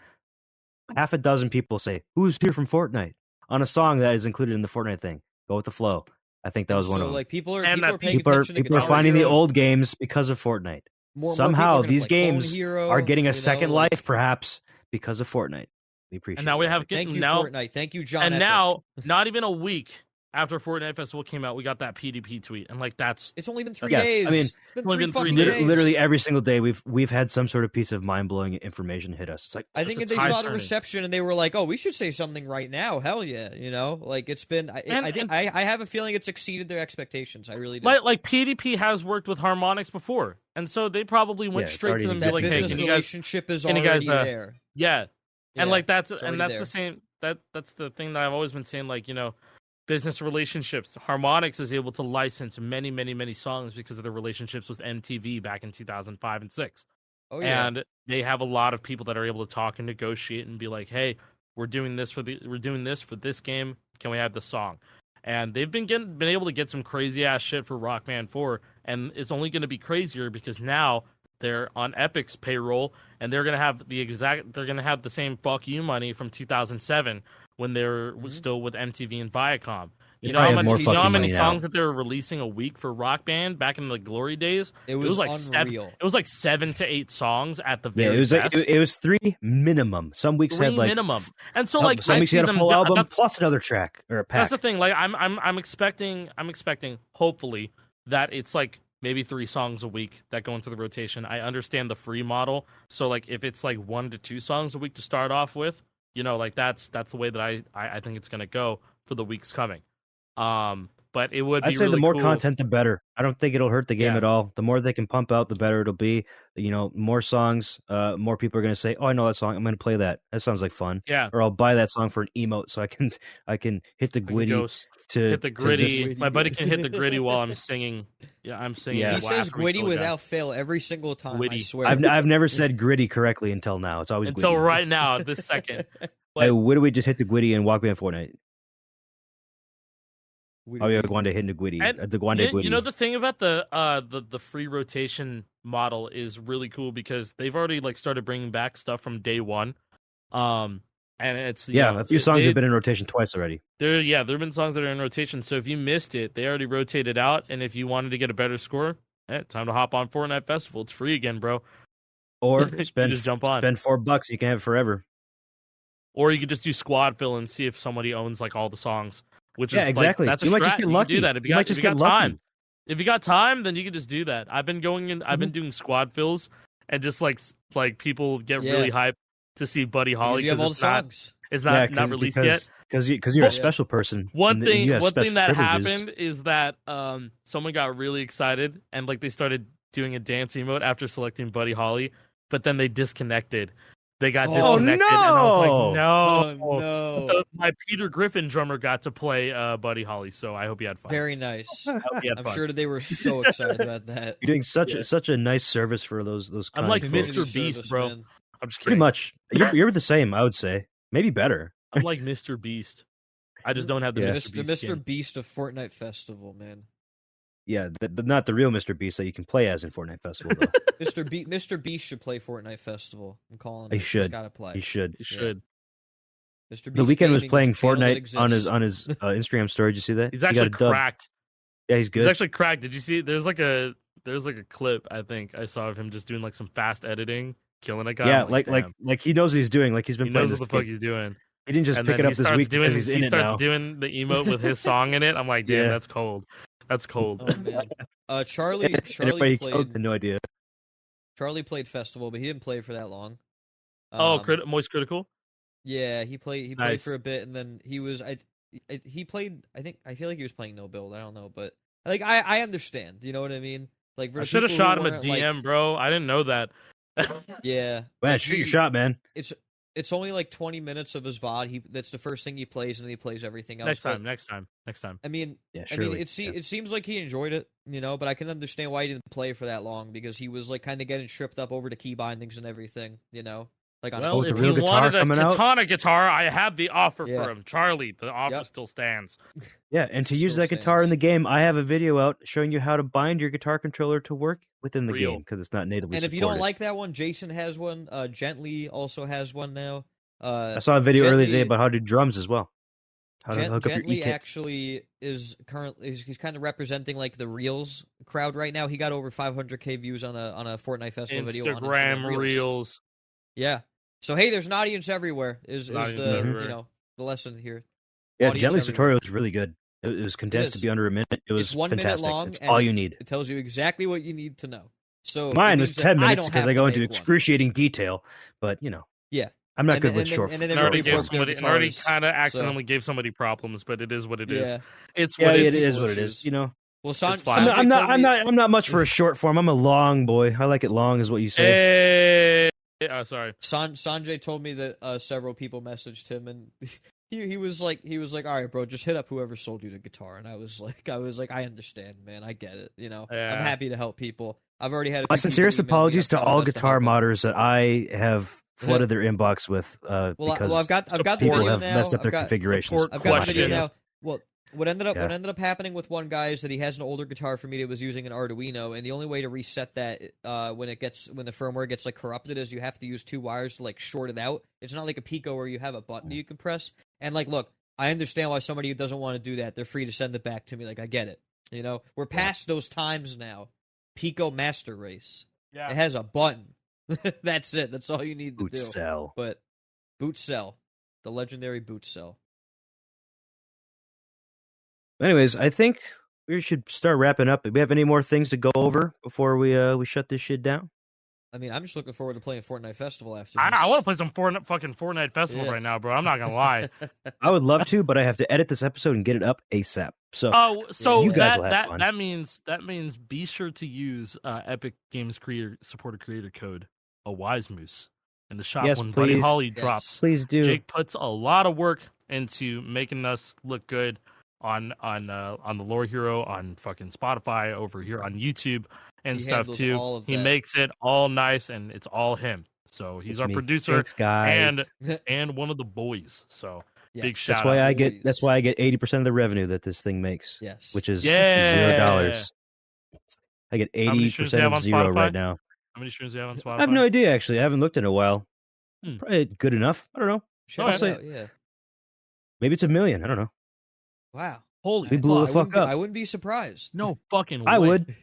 half a dozen people say, "Who's here from Fortnite?" on a song that is included in the Fortnite thing. Go with the flow. I think that And was one so of them. like people are And that paying People are attention to Guitar finding the Hero. old games because of Fortnite. More Somehow people are these gonna play Clone games Hero, are getting a you know, second like, life, perhaps because of Fortnite. We appreciate. And now we it. have Thank you, now, Fortnite. Thank you, John. and Epic. now, not even a week after Fortnite Festival came out, we got that PDP tweet, and like that's It's only been 3 Yeah, days. I mean, it's been only 3 been 3 fucking days. days. literally every single day we've had some sort of piece of mind blowing information hit us. It's like I think It's if a they tide saw the turning. reception and they were like, "Oh, we should say something right now." Hell yeah, you know, like it's been. I have a feeling it's exceeded their expectations. I really do. like PDP has worked with Harmonix before, and so they probably went Yeah, it's straight to them already and be that like, "Hey, business can you guys?" relationship is can you already guys, there. Yeah, and Yeah, like that's it's and already that's there. the same that's the thing that I've always been saying. Like, you know, business relationships. Harmonix is able to license many songs because of their relationships with MTV back in 2005 and 6. Oh yeah. And they have a lot of people that are able to talk and negotiate and be like, "Hey, we're doing this for this game. Can we have the song?" And they've been able to get some crazy ass shit for Rock Band 4, and it's only going to be crazier because now they're on Epic's payroll, and they're going to have the same fuck you money from 2007 when they're still with MTV and Viacom. You You know know, how have more much, you know how fucking many money now. songs that they were releasing a week for Rock Band back in the glory days? It was like unreal. it was like 7 to 8 songs at the yeah, very it was best. like, it was 3 minimum. Some weeks Three had like minimum. And so like some I weeks see you had a them full do- album that's- plus another track or a pack. That's the thing. Like I'm expecting hopefully that it's like maybe 3 songs a week that go into the rotation. I understand the free model. So like if it's like 1 to 2 songs a week to start off with, you know, like that's the way that I think it's gonna go for the weeks coming. But it would be I say really the more cool. content, the better. I don't think it'll hurt the game Yeah. at all. The more they can pump out, the better it'll be. You know, more songs, more people are going to say, "Oh, I know that song. I'm going to play that. That sounds like fun." Yeah. Or I'll buy that song for an emote so I can hit the I can gwitty go to hit the to gritty. this- My buddy can hit the gritty while I'm singing. Yeah, I'm singing. Yeah. He says after we "Gwitty" kill a guy. without fail every single time. I Gwitty. swear. I've never said gritty correctly until now. It's always Until gwitty. right now, this second. Hey, But what do we just hit the gwitty and walk band Fortnite? Oh yeah, Guande hitting the gwitty. And The Guande gwitty. you know the thing about the free rotation model is really cool because they've already like started bringing back stuff from day one. And it's a few songs have been in rotation twice already. There've been songs that are in rotation. So if you missed it, they already rotated out. And if you wanted to get a better score, time to hop on Fortnite Festival. It's free again, bro. Or You spend just jump on. spend $4. You can have it forever. Or you could just do squad fill and see if somebody owns like all the songs. Which Yeah, is exactly. Like, that's a You might strat. just get You can lucky. do that if You might just get lucky. time. If you got time, then you can just do that. I've been going in. I've been doing squad fills and just like people get Yeah. really hyped to see Buddy Holly Because you have all the it's not songs. it's not released yet. Because you're a special person. One and thing you have one thing special that privileges. happened is that someone got really excited and like they started doing a dance emote after selecting Buddy Holly, but then they disconnected. They got Oh, disconnected, and I was no! like, no. Oh no! So my Peter Griffin drummer got to play Buddy Holly, so I hope he had fun. Very nice. I hope he had I'm fun. sure that they were so excited about that. You're doing such Yeah. such a nice service for those I'm kind like folks. Mr. Community Beast, service, bro. man. I'm just Pretty kidding. much. You're the same, I would say. Maybe better. I'm like Mr. Beast. I just don't have the Yeah. Mr. The Beast Mr. skin. Beast of Fortnite Festival, man. Yeah, not the real Mr. Beast that you can play as in Fortnite Festival, though. Mr. Beast should play Fortnite Festival. I'm calling it. He He's should. gotta play. He should. You should. Mr. Beast The Weeknd was Gaming playing is a channel that Fortnite on his exists. Instagram story. Did you see that? He's He got actually a dub. cracked. Yeah, he's good. He's actually cracked. Did you see? There's like a clip I think I saw of him just doing like some fast editing, killing a guy. yeah, I'm like damn. he knows what he's doing. Like he's been He playing knows this what the fuck game. he's doing. He didn't just And pick then it he up this starts week doing because he's in he it starts now. doing the emote with his song in it. I'm like, damn, Yeah. that's cold. That's cold. Oh man. Charlie Anybody killed, played no idea. Festival, but he didn't play for that long. Moist Critical. Yeah, he played Nice. for a bit, and then he was he played. I feel like he was playing no build. I don't know, but like I understand. You know what I mean? Like for I the should have people who shot him a weren't, DM, like- bro. I didn't know that. Yeah, Man, like, shoot your he- shot, man. It's only like 20 minutes of his VOD. That's the first thing he plays, and then he plays everything else. next But, time. I mean, Yeah, I mean, surely. it seems like he enjoyed it, you know. But I can understand why he didn't play for that long because he was like kind of getting tripped up over the key bindings and everything, you know. Like on Well, the if real you guitar wanted a coming out? katana guitar, I have the offer Yeah. for him. Charlie, the offer Yep. still stands. Yeah, and to use Still that guitar in stands. the game, I have a video out showing you how to bind your guitar controller to work within the Real. game because it's not natively And if supported. you don't like that one, Jason has one. Gently also has one now. I saw a video earlier today about how to do drums as well. How to hook up your Gently E-kit. actually is currently he's kind of representing like the Reels crowd right now. He got over 500K views on a Fortnite Festival video on Instagram Instagram Reels. Yeah. So hey, there's an audience everywhere. Is Audience the everywhere. the lesson here? Yeah, Audience Gently's everywhere. tutorial was really good. It was condensed to is. be under a minute. It was It's 1 minute fantastic. long. It's and all you need. It tells you exactly what you need to know. So Mine it was means that 10 minutes don't because have I to go into make one. excruciating detail, but Yeah. I'm not And good then- with short. and then And everybody already, broke their and already guitars, kind of so- accidentally gave somebody problems, but it is what it is. Yeah. It's Yeah, what it it's. is what it issues. is. You know, Well, fine. Sanjay I'm told me- not much for a short form. I'm a long boy. I like it long, is what you say. Hey, sorry. Sanjay told me that several people messaged him, and he was like, all right, bro, just hit up whoever sold you the guitar. And I was like, I understand, man, I get it. Yeah. I'm happy to help people. I've already had. My sincerest apologies to all guitar modders that I have flooded their inbox with because I've got the people video have now. messed up their I've got- configurations. I've got the video questions. now. Well, what ended up happening with one guy is that he has an older guitar from me that was using an Arduino, and the only way to reset that when the firmware gets like corrupted is you have to use 2 wires to like short it out. It's not like a Pico where you have a button you can press. And like, look, I understand why somebody who doesn't want to do that. They're free to send it back to me. Like, I get it. We're past those times now. Pico Master Race. Yeah. It has a button. That's it. That's all you need to Boot do. cell. But Boot Cell, the legendary Boot Cell. Anyways, I think we should start wrapping up. Do we have any more things to go over before we shut this shit down? I mean, I'm just looking forward to playing Fortnite Festival after I this. want to play some fucking Fortnite Festival Yeah. right now, bro. I'm not gonna lie. I would love to, but I have to edit this episode and get it up ASAP. So So you guys will have fun. that means be sure to use Epic Games supported creator code a wise moose in the shop Yes, when Buddy please. Holly Yes. drops. please do. Jake puts a lot of work into making us look good on the Lore Hero, on fucking Spotify, over here on YouTube and He stuff handles too. all of He that. makes it all nice, and it's all him. So he's It's our me. producer Thanks, guys. and one of the boys. So Yeah. big shout That's out. why I Boys. get. That's why I get 80% of the revenue that this thing makes, Yes. which is Yeah. $0. I get How many streams do 80% you have of on zero Spotify? right now. How many streams do you have on Spotify? I have no idea. Actually, I haven't looked in a while. Hmm. Probably good enough. I don't know. Check I'll it say- out, yeah. Maybe it's 1 million. I don't know. Wow. Holy We blew fuck. the fuck up. I wouldn't be surprised. No fucking way. I would.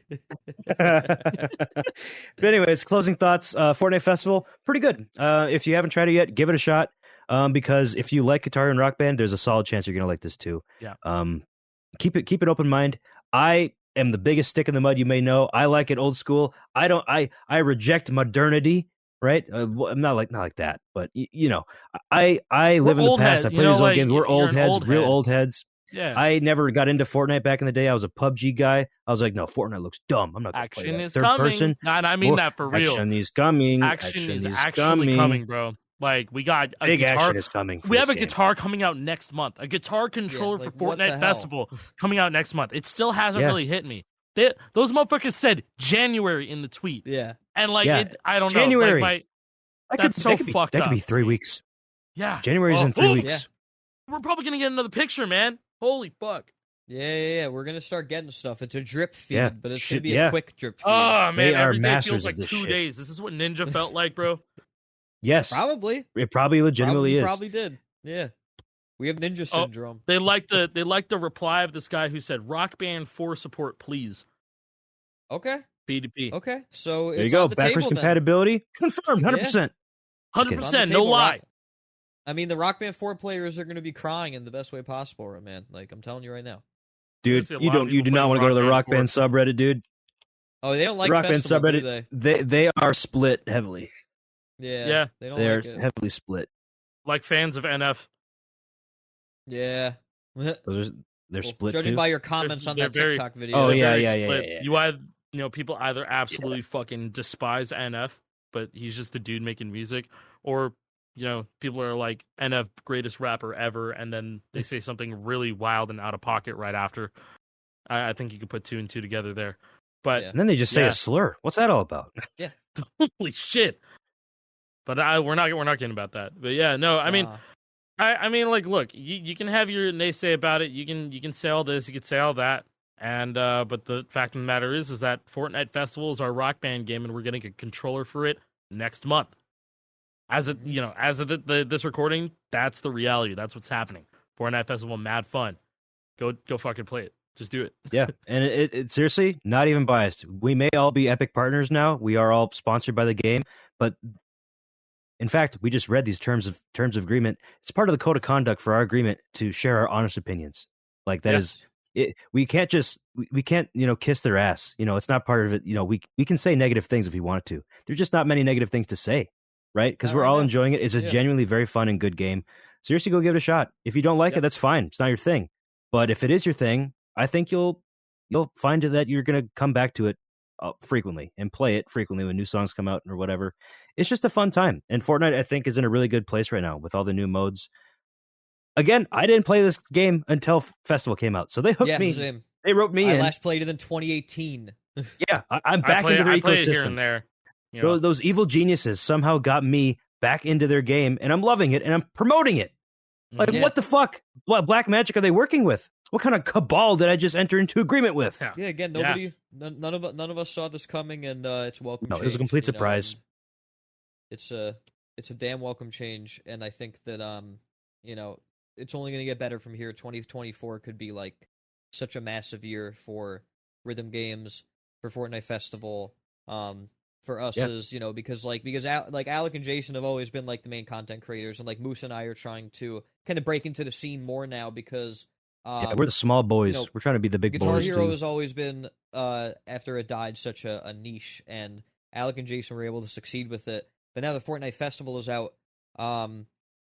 But anyways, closing thoughts. Fortnite Festival, pretty good. If you haven't tried it yet, give it a shot. Because if you like guitar and rock band, there's a solid chance you're gonna like this too. Yeah. Keep an open mind. I am the biggest stick in the mud you may know. I like it old school. I reject modernity. Right? I'm not like that, but I live in the old past. heads, I play these old games. We're you're old an heads, old real head. old heads. Yeah. I never got into Fortnite back in the day. I was a PUBG guy. I was like, no, Fortnite looks dumb. I'm not going to play Action that. is Third coming. person. And I mean that for real. Action is coming. Action is actually coming, bro. Like, we got a Big guitar. action is coming. For We have this a game. guitar coming out next month. A guitar controller like, for what the Fortnite hell? Festival coming out next month. It still hasn't Yeah. really hit me. Those motherfuckers said January in the tweet. Yeah. And, like, Yeah. I don't January. know. Like, That so could be, fucked That could be up 3 to me. weeks. yeah. January's in 3 Oh, weeks. We're probably going to get another picture, man. Holy fuck. Yeah. We're gonna start getting stuff. It's a drip feed, Yeah. but it's Shit, gonna be yeah. a quick drip feed. Oh, man. They are Every day masters feels of like this 2 shit. days. This is what Ninja felt like, bro. Yes. Probably. It probably legitimately is. Probably did. Yeah. We have ninja Oh. syndrome. They like the reply of this guy who said, Rock Band 4 support, please. Okay. B2B. Okay. So There you it's go. on the Backwards table then. compatibility confirmed. 100%. 100%. No table, lie. Rock- I mean, the Rock Band 4 players are going to be crying in the best way possible, man. Like, I'm telling you right now. Dude, see a you lot of do people not want to go to the playing Rock Rock Band subreddit, dude. Oh, they don't like Rock Band Festival, do subreddit. they? They are split heavily. Yeah. They don't They are like it. heavily split. Like fans of NF. Yeah. They're Well, split judging too. by your comments on they're that very- TikTok video. Oh, They're yeah, very yeah, yeah, split. yeah, yeah. You either, people either absolutely fucking despise NF, but he's just a dude making music, or people are like NF greatest rapper ever, and then they say something really wild and out of pocket right after. I think you could put 2 and 2 together there. But Yeah. And then they just say Yeah. a slur. What's that all about? holy shit! But we're not getting about that. But yeah, no, I mean, I mean, like, look, you can have your naysay about it. You can say all this, you can say all that, and but the fact of the matter is that Fortnite Festival is our Rock Band game, and we're getting a controller for it next month. As of this recording, that's the reality. That's what's happening. Fortnite Festival, mad fun. Go fucking play it. Just do it. Yeah, and it seriously, not even biased. We may all be Epic partners now. We are all sponsored by the game, but in fact, we just read these terms of agreement. It's part of the code of conduct for our agreement to share our honest opinions. Like that is it. We can't kiss their ass. It's not part of it. We can say negative things if we wanted to. There's just not many negative things to say, right? Because we're all enjoying it. It's a genuinely very fun and good game. Seriously, go give it a shot. If you don't like it, that's fine. It's not your thing. But if it is your thing, I think you'll find that you're going to come back to it frequently and play it frequently when new songs come out or whatever. It's just a fun time. And Fortnite, I think, is in a really good place right now with all the new modes. Again, I didn't play this game until Festival came out, so they hooked me. Same. They wrote me in. I last played it in 2018. Yeah, I'm back into their ecosystem. Here and there. Those evil geniuses somehow got me back into their game, and I'm loving it, and I'm promoting it. Like, what the fuck? What black magic are they working with? What kind of cabal did I just enter into agreement with? Yeah, again, none of us saw this coming, and it's welcome. No, it was a complete surprise. It's a damn welcome change, and I think that it's only going to get better from here. 2024 could be like such a massive year for rhythm games, for Fortnite Festival, for us as because Alec and Jason have always been like the main content creators, and like Moose and I are trying to kind of break into the scene more now because we're the small boys. We're trying to be the big Guitar boys. Hero too. has always been after it died such a niche, and Alec and Jason were able to succeed with it. But now the Fortnite Festival is out.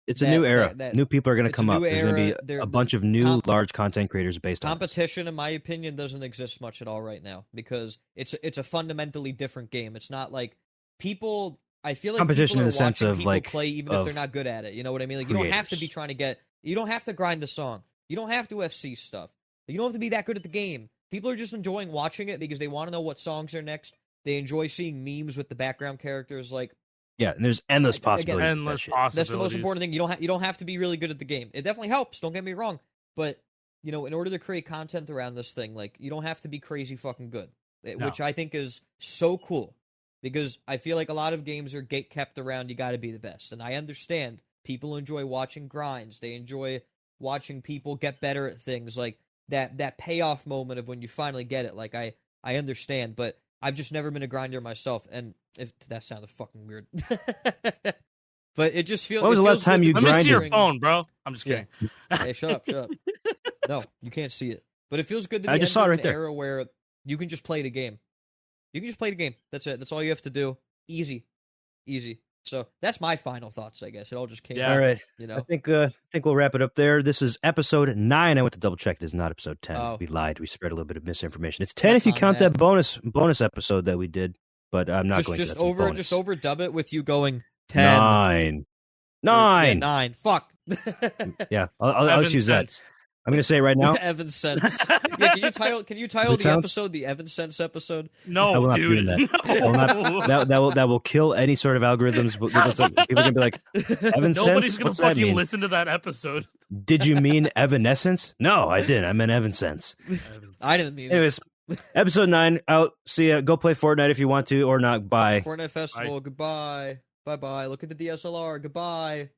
It's a new era. New people are going to come up. There's going to be a bunch of new large content creators based on competition. In my opinion, doesn't exist much at all right now because it's a fundamentally different game. It's not like people. I feel like competition people in the sense of people like play even if they're not good at it. You know what I mean? Like you don't have to be trying to get. You don't have to grind the song. You don't have to FC stuff. You don't have to be that good at the game. People are just enjoying watching it because they want to know what songs are next. They enjoy seeing memes with the background characters. Like. Yeah, and there's endless possibilities. Endless possibilities. That's the most important thing. You don't have to be really good at the game. It definitely helps. Don't get me wrong, but in order to create content around this thing, like you don't have to be crazy fucking good, which I think is so cool because I feel like a lot of games are gate kept around. You got to be the best, and I understand people enjoy watching grinds. They enjoy watching people get better at things, like that payoff moment of when you finally get it. Like I understand, but I've just never been a grinder myself, and if that sounded fucking weird, but it just feels. When was the last time you grinded? Let me see your phone, bro. I'm just kidding. Yeah. Hey, shut up. No, you can't see it, but it feels good to be I just saw it right an era where you can just play the game. You can just play the game. That's it. That's all you have to do. Easy. So that's my final thoughts, I guess. It all just came out. All right. I think we'll wrap it up there. This is episode 9. I went to double check. It is not episode 10. Oh. We lied. We spread a little bit of misinformation. It's 10 if you count that bonus episode that we did, but I'm not going to. Just overdub it with you going 10. 9. 9. Yeah, 9. Fuck. Yeah, I'll just use that. I'm going to say it right now. Evan Sense. Yeah, can you title the episode the Evan Sense episode? No, dude. That will kill any sort of algorithms. People are going to be like, Evan Sense? Nobody's going to fucking listen to that episode. Did you mean Evanescence? No, I didn't. I meant Evan Sense. I didn't mean Anyways, episode 9 out. See ya. Go play Fortnite if you want to or not. Bye. Fortnite Festival. Bye. Goodbye. Bye-bye. Look at the DSLR. Goodbye.